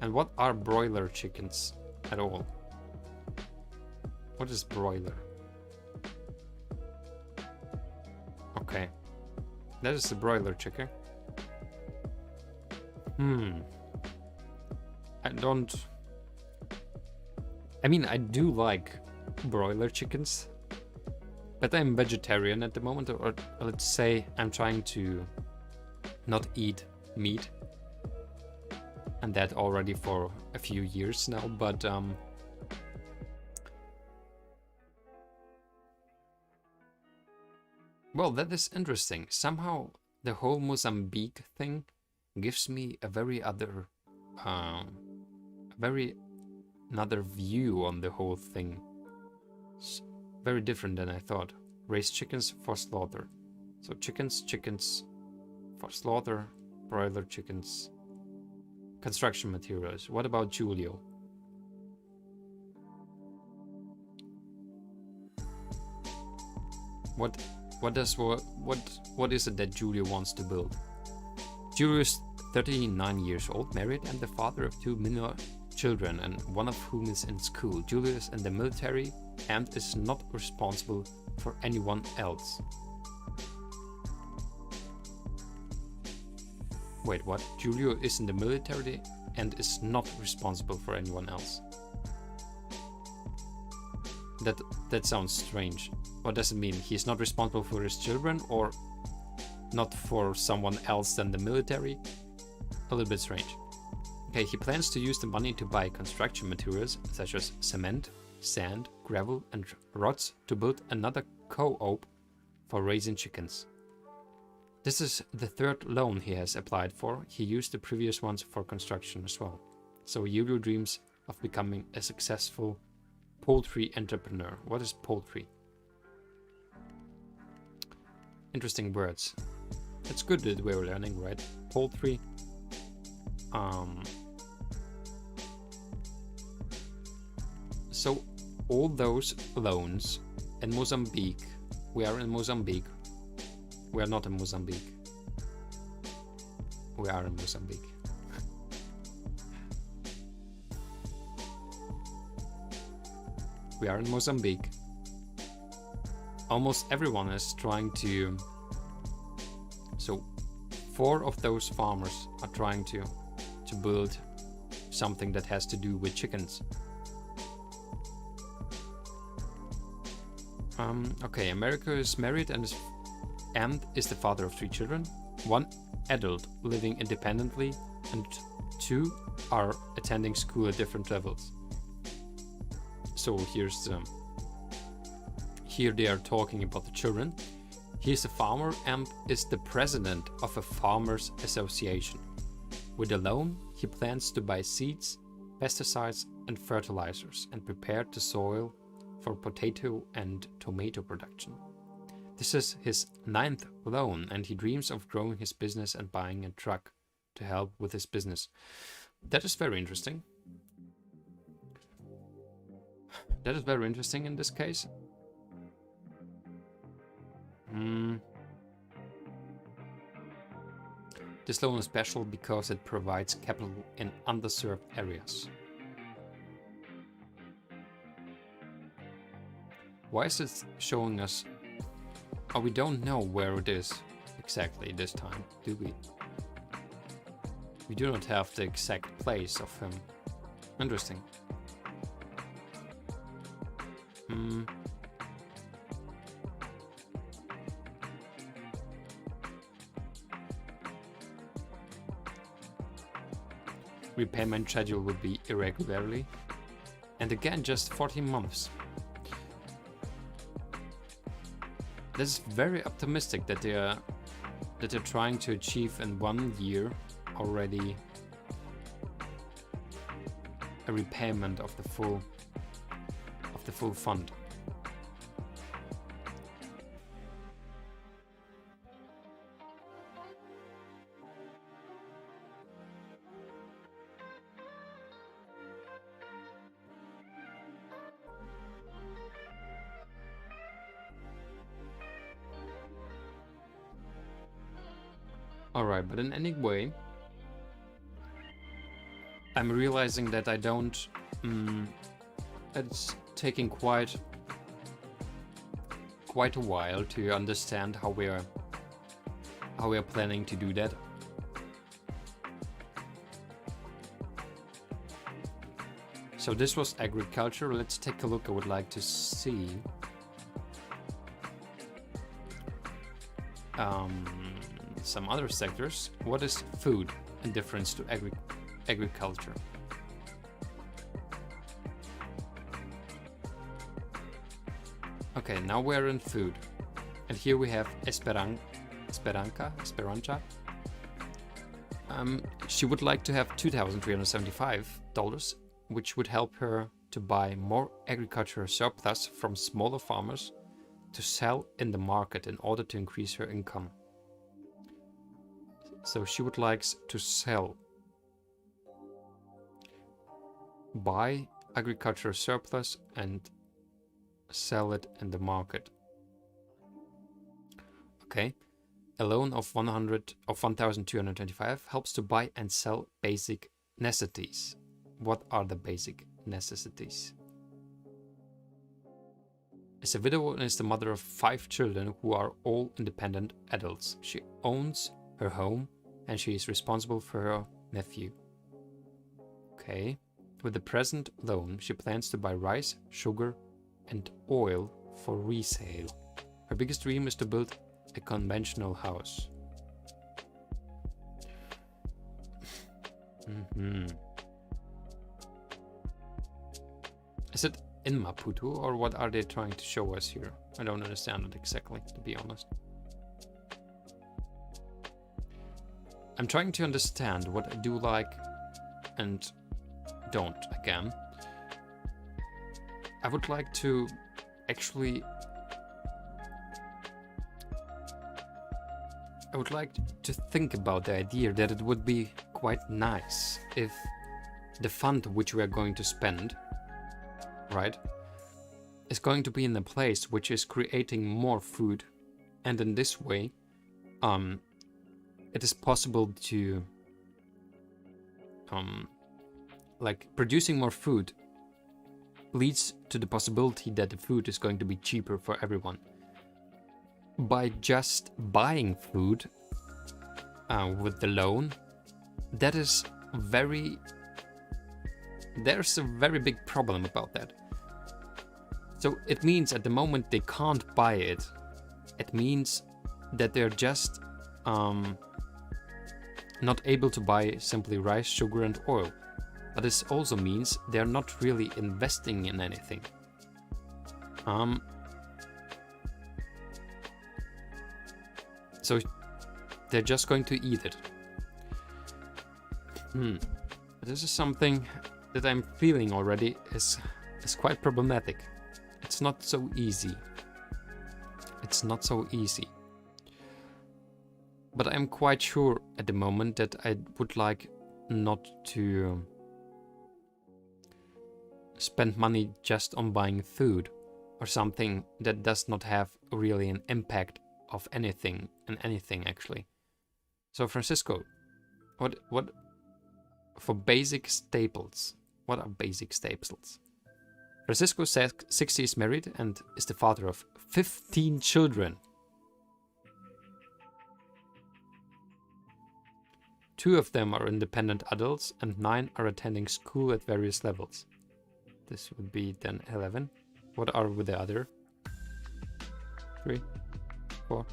And what are broiler chickens at all? What is broiler? Okay, that is the broiler chicken. I mean, I do like broiler chickens, but I'm vegetarian at the moment, or let's say I'm trying to not eat meat, and that already for a few years now, but well, that is interesting. Somehow the whole Mozambique thing gives me a very another view on the whole thing. It's very different than I thought. Raise chickens for slaughter. So chickens for slaughter, broiler chickens. Construction materials. What about Julio? What is it that Julio wants to build? Julio is 39 years old, married, and the father of 2 minor children, and one of whom is in school. Julio is in the military and is not responsible for anyone else. Wait, what? Julio is in the military and is not responsible for anyone else. That sounds strange. What does it mean? He's not responsible for his children, or not for someone else than the military? A little bit strange. Okay, he plans to use the money to buy construction materials such as cement, sand, gravel, and rods to build another co-op for raising chickens. This is the third loan he has applied for. He used the previous ones for construction as well. So Yurio dreams of becoming a successful poultry entrepreneur. What is poultry? Interesting words. It's good that we're learning, right? Poultry. So all those loans in Mozambique. We are in Mozambique. We are not in Mozambique. We are in Mozambique. We are in Mozambique. Almost everyone is trying to... So 4 of those farmers are trying to build something that has to do with chickens. Okay, America is married and is the father of 3 children. 1 adult living independently and 2 are attending school at different levels. So here's here they are talking about the children. He's a farmer and is the president of a farmers association. With a loan, he plans to buy seeds, pesticides and fertilizers and prepare the soil for potato and tomato production. This is his 9th loan and he dreams of growing his business and buying a truck to help with his business. That is very interesting. That is very interesting in this case. This loan is special because it provides capital in underserved areas. Why is it showing us? Oh, we don't know where it is exactly this time, do we? We do not have the exact place of him. Interesting. Repayment schedule would be irregularly, and again just 14 months. This is very optimistic that they're trying to achieve in 1 year already a repayment of the full fund. Alright, but in any way, I'm realizing that I don't... it's taking quite a while to understand how we are planning to do that. So this was agriculture. Let's take a look. I would like to see some other sectors. What is food in difference to agriculture? Okay, now we're in food. And here we have Esperanza. She would like to have $2,375, which would help her to buy more agricultural surplus from smaller farmers to sell in the market in order to increase her income. So she would like to sell, buy agricultural surplus and sell it in the market. Okay, a loan of 1,225 helps to buy and sell basic necessities. What are the basic necessities? Is a widow and is the mother of 5 children who are all independent adults. She owns her home and she is responsible for her nephew. Okay. With the present loan, she plans to buy rice, sugar, and oil for resale. Her biggest dream is to build a conventional house. Mm-hmm. Is it in Maputo, or what are they trying to show us here? I don't understand it exactly, to be honest. I'm trying to understand what I do like and don't again. I would like to actually... I would like to think about the idea that it would be quite nice if the fund which we are going to spend, right, is going to be in a place which is creating more food, and in this way it is possible to like producing more food leads to the possibility that the food is going to be cheaper for everyone. By just buying food with the loan, there's a very big problem about that. So it means at the moment they can't buy it. It means that they're just not able to buy simply rice, sugar and oil. But this also means they're not really investing in anything. So they're just going to eat it. This is something that I'm feeling already is quite problematic. It's not so easy. It's not so easy. But I'm quite sure at the moment that I would like not to spend money just on buying food or something that does not have really an impact of anything and anything actually. So Francisco, what for basic staples, what are basic staples? Francisco says 60 is married and is the father of 15 children. 2 of them are independent adults and 9 are attending school at various levels. This would be then 11. What are with the other? 3, 4.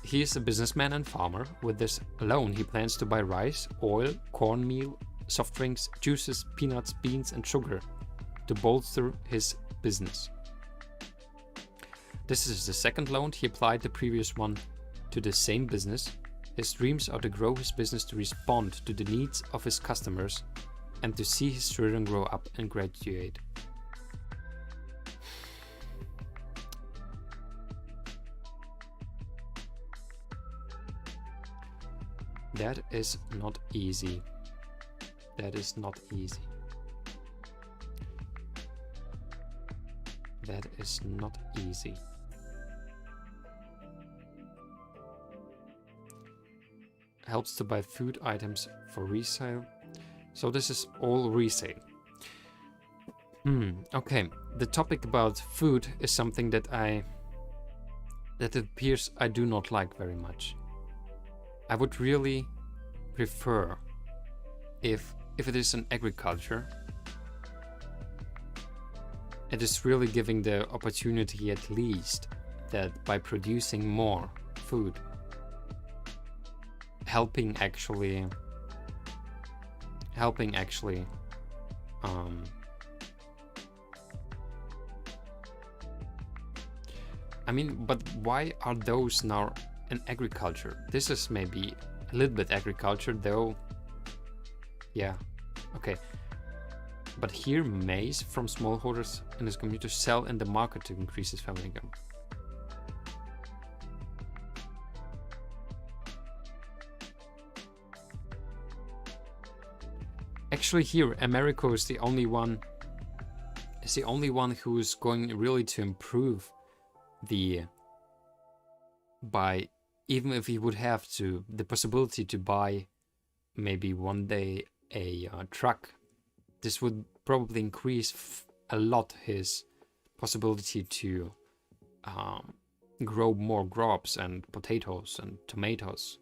He is a businessman and farmer. With this loan, he plans to buy rice, oil, cornmeal, soft drinks, juices, peanuts, beans, and sugar to bolster his business. This is the second loan. He applied the previous one to the same business. His dreams are to grow his business to respond to the needs of his customers and to see his children grow up and graduate. That is not easy. That is not easy. That is not easy. Helps to buy food items for resale. So this is all resale. Okay, the topic about food is something that it appears I do not like very much. I would really prefer if it is an agriculture, it is really giving the opportunity at least that by producing more food, helping actually I mean, but why are those now in agriculture? This is maybe a little bit agriculture though. Yeah, okay. But here maize from smallholders in his community to sell in the market to increase his family income. Actually here Americo is the only one who's going really to improve by, even if he would have to, the possibility to buy maybe one day a truck. This would probably increase a lot his possibility to grow more crops and potatoes and tomatoes.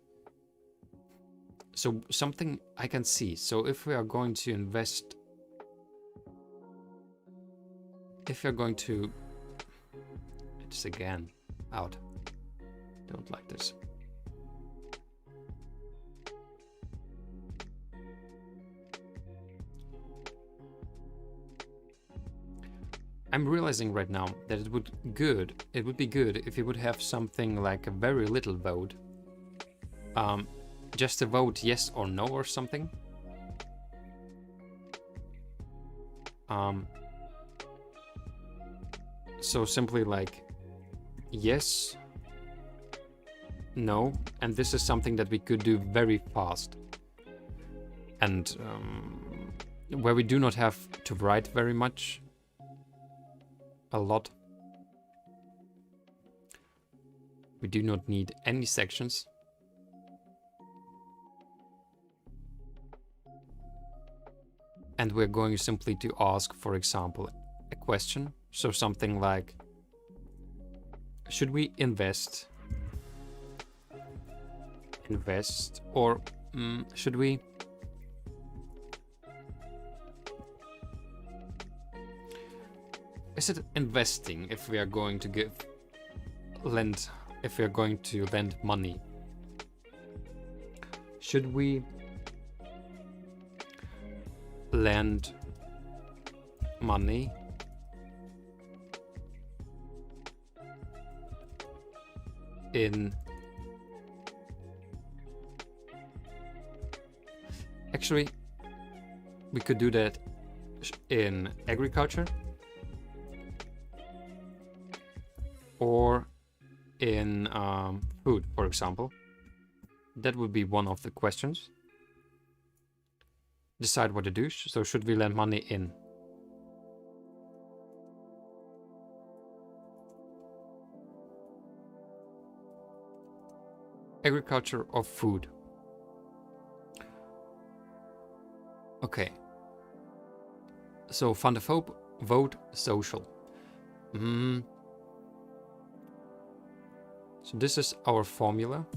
So something I can see. So if we are going to invest, if you're going to, it's again out. Don't like this. I'm realizing right now that it would be good if you would have something like a very little vote. Just a vote yes or no or something. So simply like yes, no, and this is something that we could do very fast. And where we do not have to write very much. A lot. We do not need any sections. And we're going simply to ask, for example, a question. So something like, should we invest? Or should we? Is it investing if we are going to lend money? Should we lend money in actually we could do that in agriculture or in food, for example. That would be one of the questions. Decide what to do. So should we lend money in agriculture or food? Okay. So van de vote social. So this is our formula,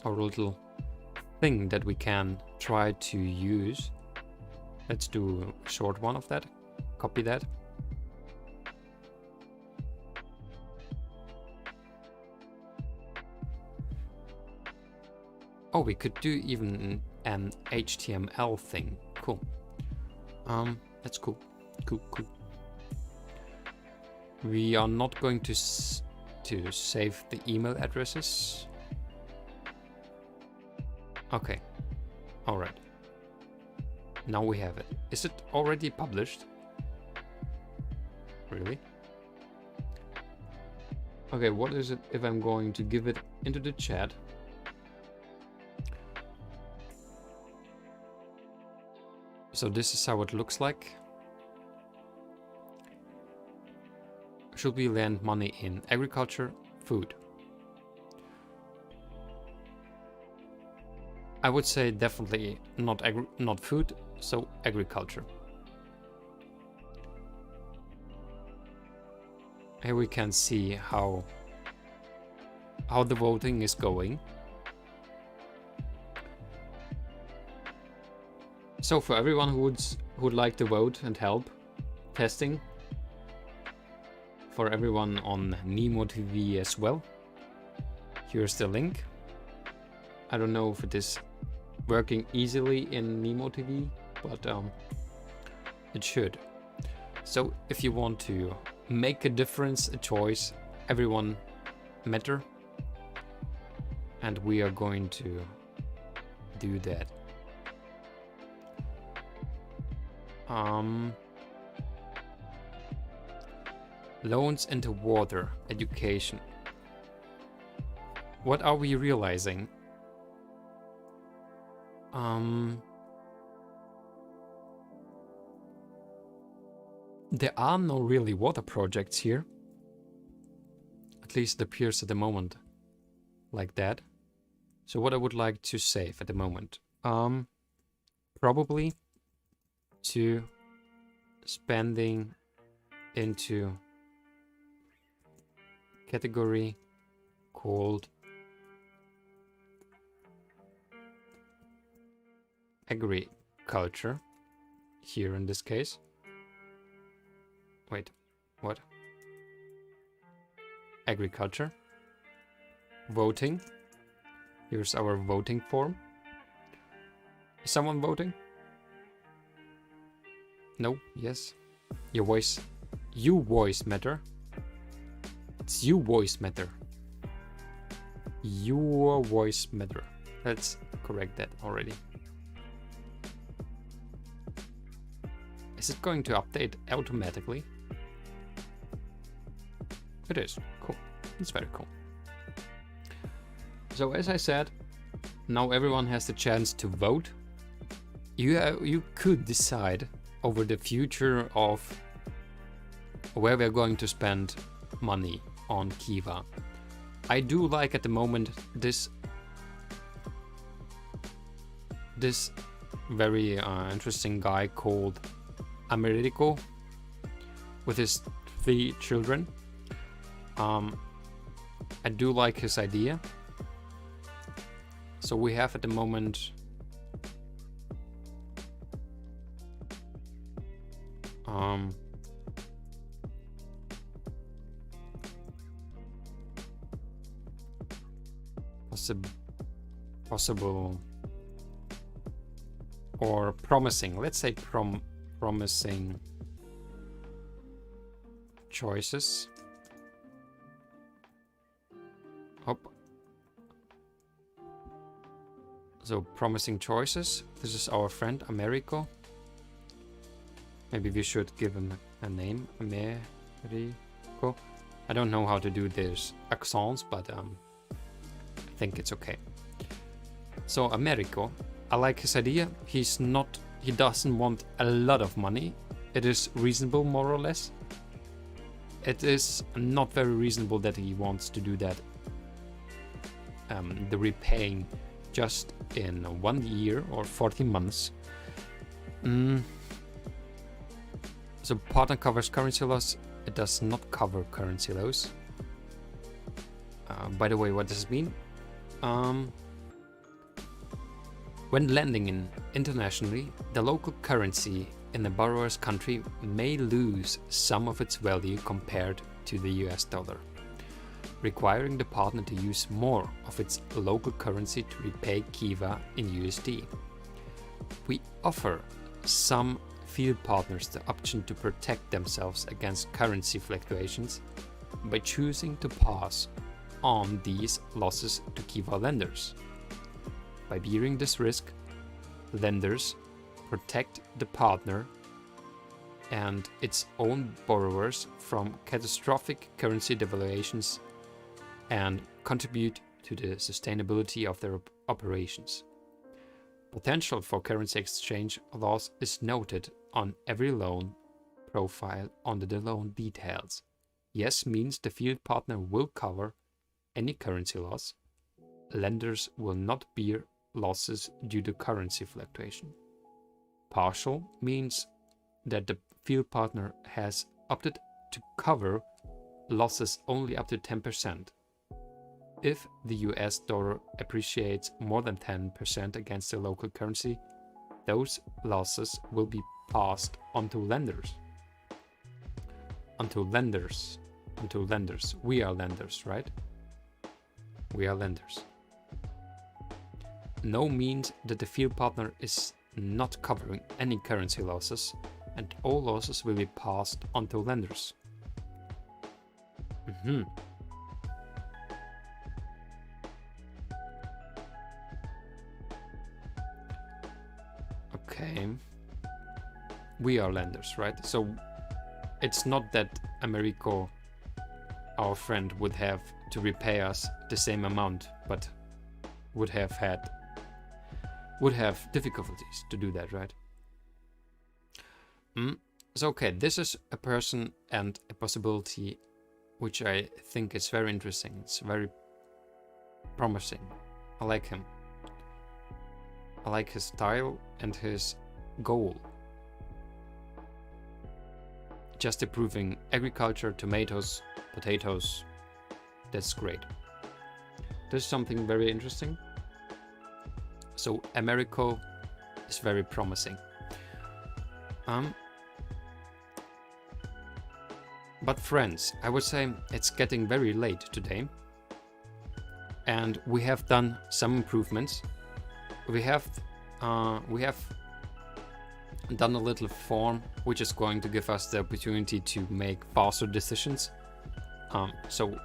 our little thing that we can try to use. Let's do a short one of that. Copy that. Oh, we could do even an HTML thing. Cool. That's cool. Cool. We are not going to save the email addresses. Okay. All right. Now we have it. Is it already published? Really? Okay, what is it if I'm going to give it into the chat? So this is how it looks like. Should we lend money in agriculture, food? I would say definitely not food, so agriculture. Here we can see how the voting is going. So for everyone who would like to vote and help testing, for everyone on Nemo TV as well, here's the link. I don't know if it is working easily in Nemo TV, but it should. So if you want to make a difference, a choice, everyone matter, and we are going to do that. Loans into water, education. What are we realizing? There are no really water projects here. At least it appears at the moment like that. So what I would like to save at the moment, probably to spending into category called agriculture, here in this case. Wait, what? Agriculture. Voting. Here's our voting form. Is someone voting? No? Yes? Your voice you voice matter. It's you voice matter. Your voice matter. Let's correct that already. Is it going to update automatically? It is. Cool. It's very cool. So as I said, now everyone has the chance to vote. You could decide over the future of where we're going to spend money on Kiva. I do like at the moment this very interesting guy called Americo with his 3 children. I do like his idea. So we have at the moment possible or promising, let's say promising choices. Hop. So promising choices. This is our friend Americo. Maybe we should give him a name. Americo. I don't know how to do this accents, but I think it's okay. So Americo, I like his idea. He doesn't want a lot of money. It is reasonable, more or less. It is not very reasonable that he wants to do that. The repaying just in 1 year or 40 months. So partner covers currency loss. It does not cover currency loss. By the way, what does it mean? When lending internationally, the local currency in the borrower's country may lose some of its value compared to the US dollar, requiring the partner to use more of its local currency to repay Kiva in USD. We offer some field partners the option to protect themselves against currency fluctuations by choosing to pass on these losses to Kiva lenders. By bearing this risk, lenders protect the partner and its own borrowers from catastrophic currency devaluations and contribute to the sustainability of their operations. Potential for currency exchange loss is noted on every loan profile under the loan details. Yes means the field partner will cover any currency loss. Lenders will not bear losses due to currency fluctuation. Partial means that the field partner has opted to cover losses only up to 10%. If the US dollar appreciates more than 10% against the local currency, those losses will be passed on to lenders. Onto lenders. We are lenders, right? We are lenders. No means that the field partner is not covering any currency losses, and all losses will be passed on to lenders. Okay. We are lenders, right? So it's not that Americo, our friend, would have to repay us the same amount, but would have difficulties to do that, right? So okay, this is a person and a possibility which I think is very interesting. It's very promising. I like him. I like his style and his goal. Just improving agriculture, tomatoes, potatoes. That's great. There's something very interesting. So Americo is very promising. But friends, I would say it's getting very late today, and we have done some improvements. We have done a little form which is going to give us the opportunity to make faster decisions. So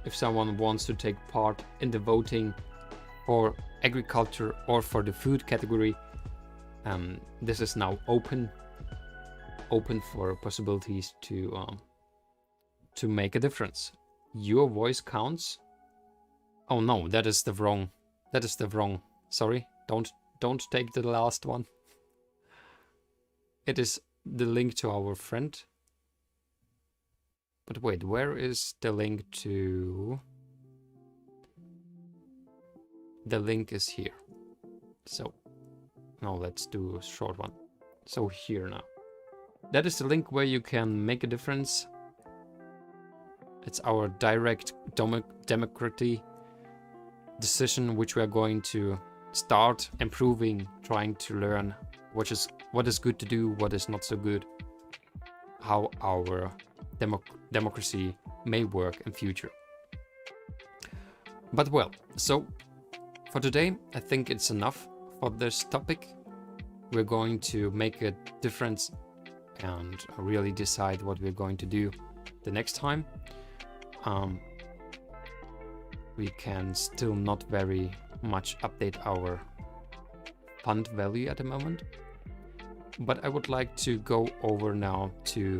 if someone wants to take part in the voting for agriculture or for the food category, this is now open for possibilities to make a difference. Your voice counts. Oh no, that is the wrong. Sorry, don't take the last one. It is the link to our friend. But wait, where is the link to? The link is here. So now let's do a short one. So here now. That is the link where you can make a difference. It's our direct democracy decision, which we are going to start improving, trying to learn what is good to do, what is not so good, how our democracy may work in future. But well, so for today, I think it's enough for this topic. We're going to make a difference and really decide what we're going to do the next time. We can still not very much update our fund value at the moment, but I would like to go over now to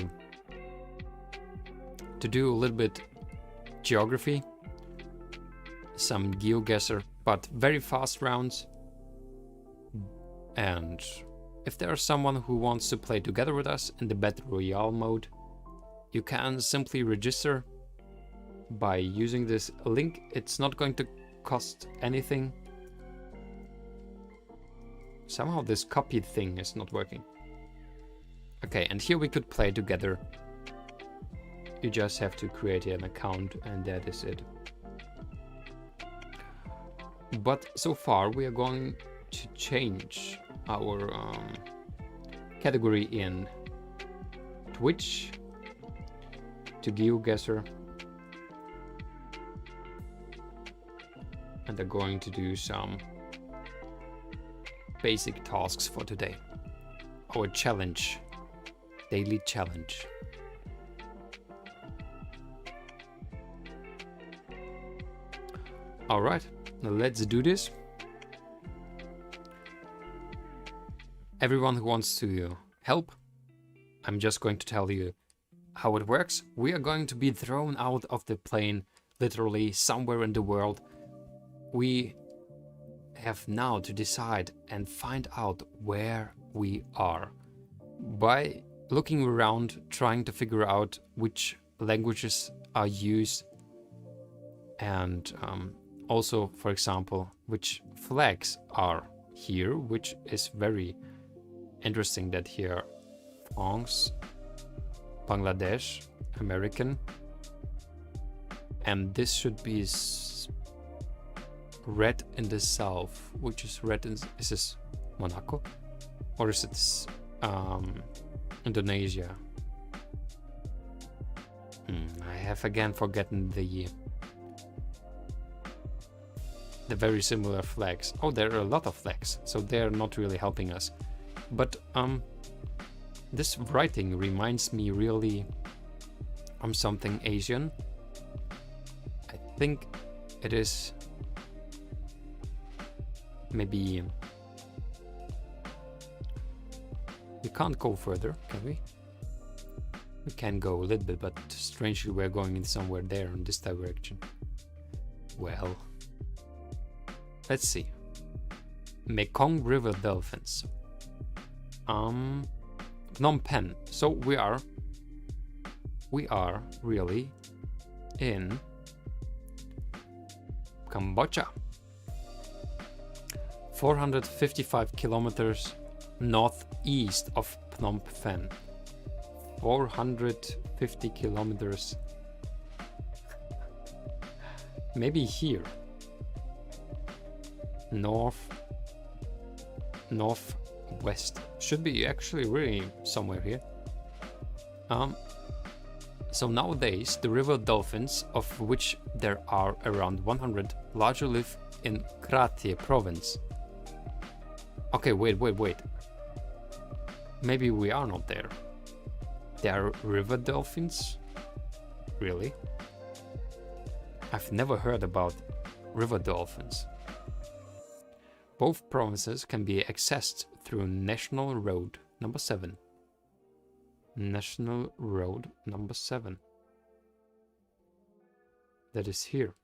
do a little bit geography, some Geoguessr, but very fast rounds. And if there is someone who wants to play together with us in the Battle Royale mode, you can simply register by using this link. It's not going to cost anything. Somehow this copy thing is not working. Okay, and here we could play together. You just have to create an account and that is it. But so far we are going to change our category in Twitch to Geoguessr, and are going to do some basic tasks for today. Our challenge, daily challenge. All right, now let's do this. Everyone who wants to help, I'm just going to tell you how it works. We are going to be thrown out of the plane, literally somewhere in the world. We have now to decide and find out where we are by looking around, trying to figure out which languages are used, and also, for example, which flags are here, which is very interesting that here France, Bangladesh, American, and this should be red in the south, which is red in, is this Monaco or is it Indonesia? I have again forgotten the very similar flags. Oh, there are a lot of flags, so they're not really helping us. But this writing reminds me really something Asian. I think it is maybe. We can't go further, can we? We can go a little bit, but strangely we're going in somewhere there in this direction. Well, let's see. Mekong River dolphins. Phnom Penh. So we are really in Cambodia. 455 kilometers northeast of Phnom Penh. 450 kilometers. Maybe here. Northwest. Should be actually really somewhere here. So nowadays the river dolphins, of which there are around 100, largely live in Kratie province. Okay, wait. Maybe we are not there. There are river dolphins? Really? I've never heard about river dolphins. Both provinces can be accessed through National Road number 7. National Road number 7. That is here.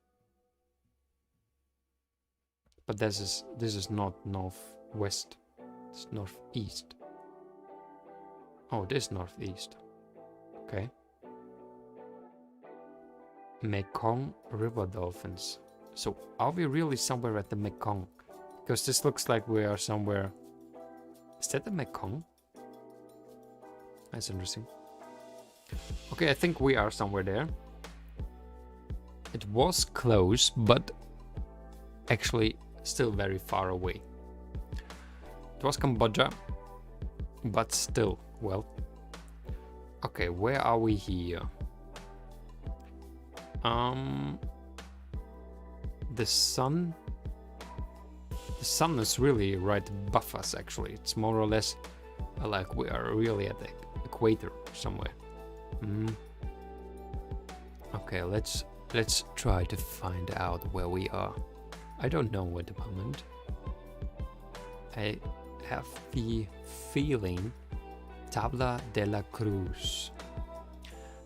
But this is not northwest. It's northeast. Oh, it is northeast. Okay. Mekong River dolphins. So are we really somewhere at the Mekong? Because this looks like we are somewhere. Is that the Mekong? That's interesting. Okay, I think we are somewhere there. It was close, but actually still very far away. It was Cambodia, but still, well. Okay, where are we here? The sun is really right above us, actually. It's more or less like we are really at the equator somewhere. Okay, let's try to find out where we are. I don't know at the moment. I have the feeling Tabla de la Cruz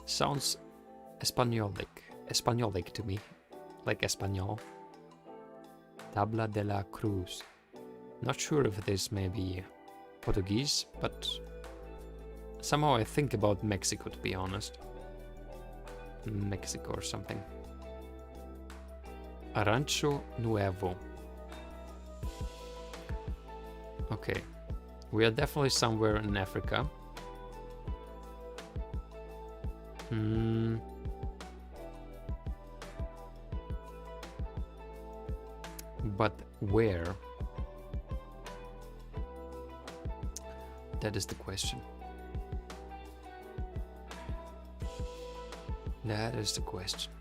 sounds Espanolic to me, like Espanol. Tabla de la Cruz. Not sure if it is maybe Portuguese, but somehow I think about Mexico, to be honest. Mexico or something. Rancho Nuevo. Okay, we are definitely somewhere in Africa. But where? That is the question. That is the question.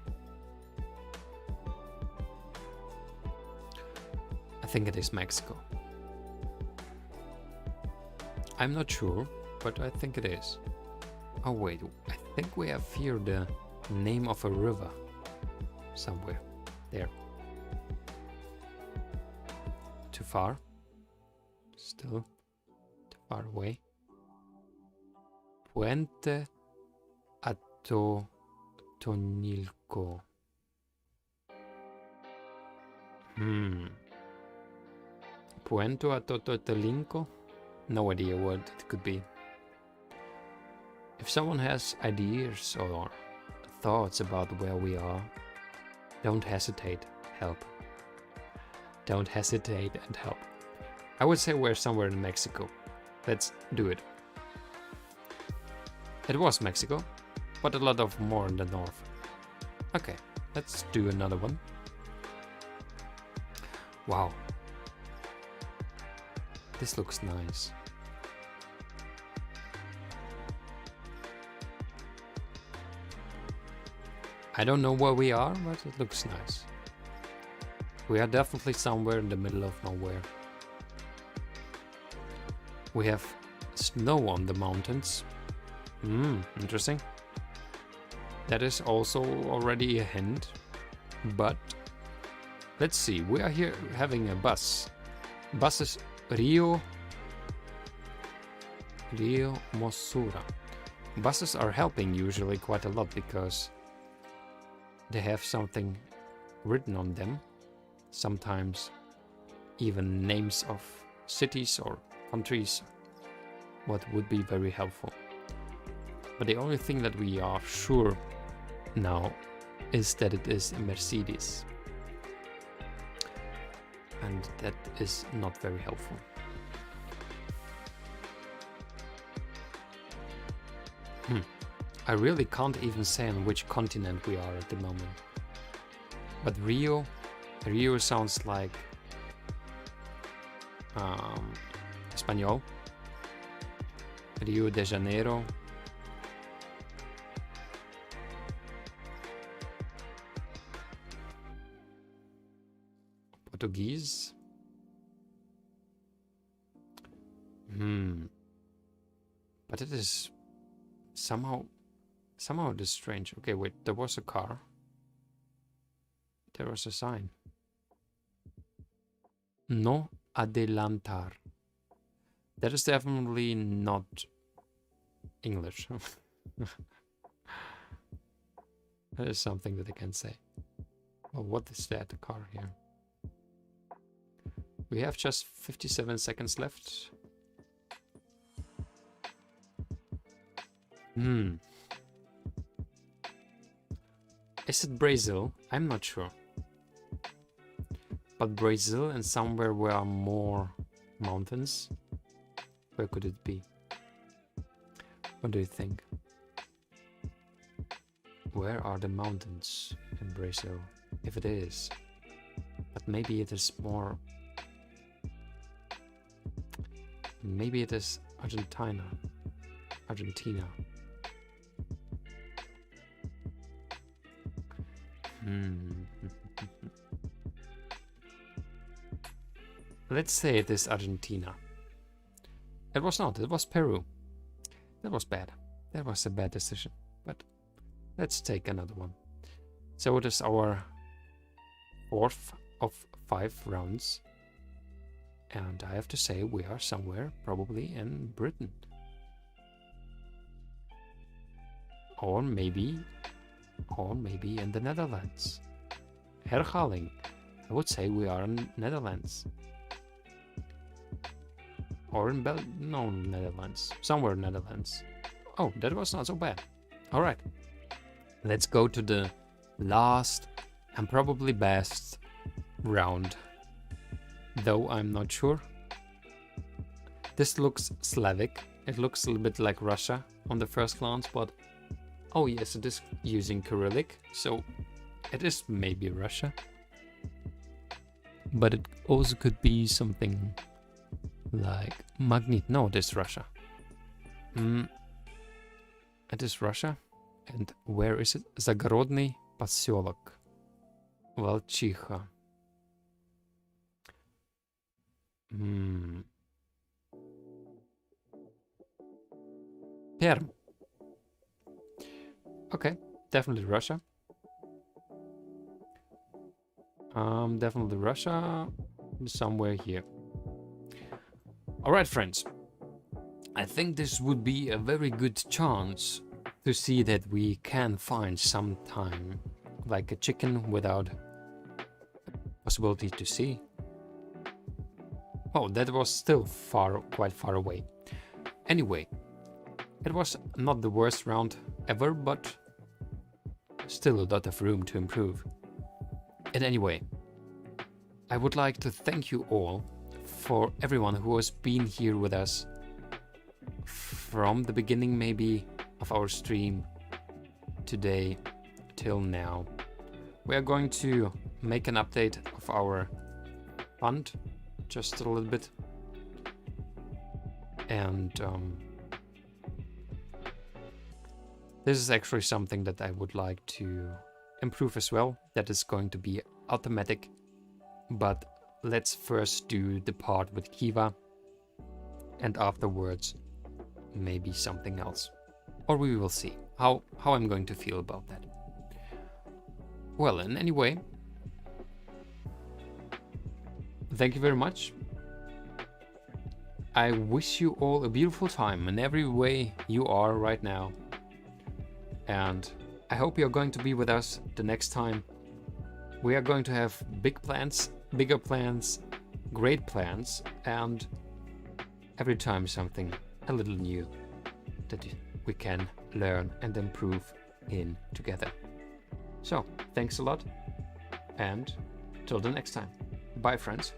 I think it is Mexico. I'm not sure, but I think it is. Oh wait, I think we have here the name of a river somewhere. There. Too far? Still too far away. Puente Tonilco. Puente Atotonilco? No idea what it could be. If someone has ideas or thoughts about where we are, don't hesitate, help. Don't hesitate and help. I would say we're somewhere in Mexico. Let's do it. It was Mexico, but a lot of more in the north. Okay, let's do another one. Wow. This looks nice. I don't know where we are, but it looks nice. We are definitely somewhere in the middle of nowhere. We have snow on the mountains. Interesting. That is also already a hint. But let's see, we are here having a bus. Bus is Rio Mosura. Buses are helping usually quite a lot because they have something written on them. Sometimes even names of cities or countries, what would be very helpful. But the only thing that we are sure now is that it is a Mercedes. And that is not very helpful. I really can't even say on which continent we are at the moment. But Rio sounds like Espanol. Rio de Janeiro. Portuguese. But it is somehow it is strange. Okay, wait, there was a car. There was a sign. No adelantar. That is definitely not English. That is something that I can say. Well, what is that, the car here? We have just 57 seconds left. Is it Brazil? I'm not sure. But Brazil and somewhere where are more mountains. Where could it be? What do you think? Where are the mountains in Brazil? If it is. But maybe it is more... Maybe it is Argentina. Let's say it is Argentina. It was not, it was Peru. That was bad. That was a bad decision. But let's take another one. So it is our 4th of 5 rounds. And I have to say we are somewhere probably in Britain. Or maybe in the Netherlands. Herhaling. I would say we are in Netherlands. Or in no, Netherlands. Somewhere in Netherlands. Oh, that was not so bad. Alright. Let's go to the last and probably best round. Though I'm not sure. This looks Slavic. It looks a little bit like Russia on the first glance, but... Oh yes, it is using Cyrillic, so it is maybe Russia. But it also could be something like Magnet. No, it is Russia. It is Russia. And where is it? Zagorodny Posyolok. Valчиха. Perm. Okay, definitely Russia. Definitely Russia. Somewhere here. Alright, friends. I think this would be a very good chance to see that we can find some time like a chicken without possibility to see. Oh, that was still quite far away. Anyway, it was not the worst round ever, but still a lot of room to improve. And anyway, I would like to thank you all for everyone who has been here with us from the beginning maybe of our stream today till now. We are going to make an update of our fund just a little bit, and this is actually something that I would like to improve as well. That is going to be automatic, but let's first do the part with Kiva, and afterwards maybe something else, or we will see how I'm going to feel about that. Well, in any way, thank you very much. I wish you all a beautiful time in every way you are right now, and I hope you're going to be with us the next time. We are going to have big plans, bigger plans, great plans, and every time something a little new that we can learn and improve in together. So, thanks a lot, and till the next time. Bye, friends.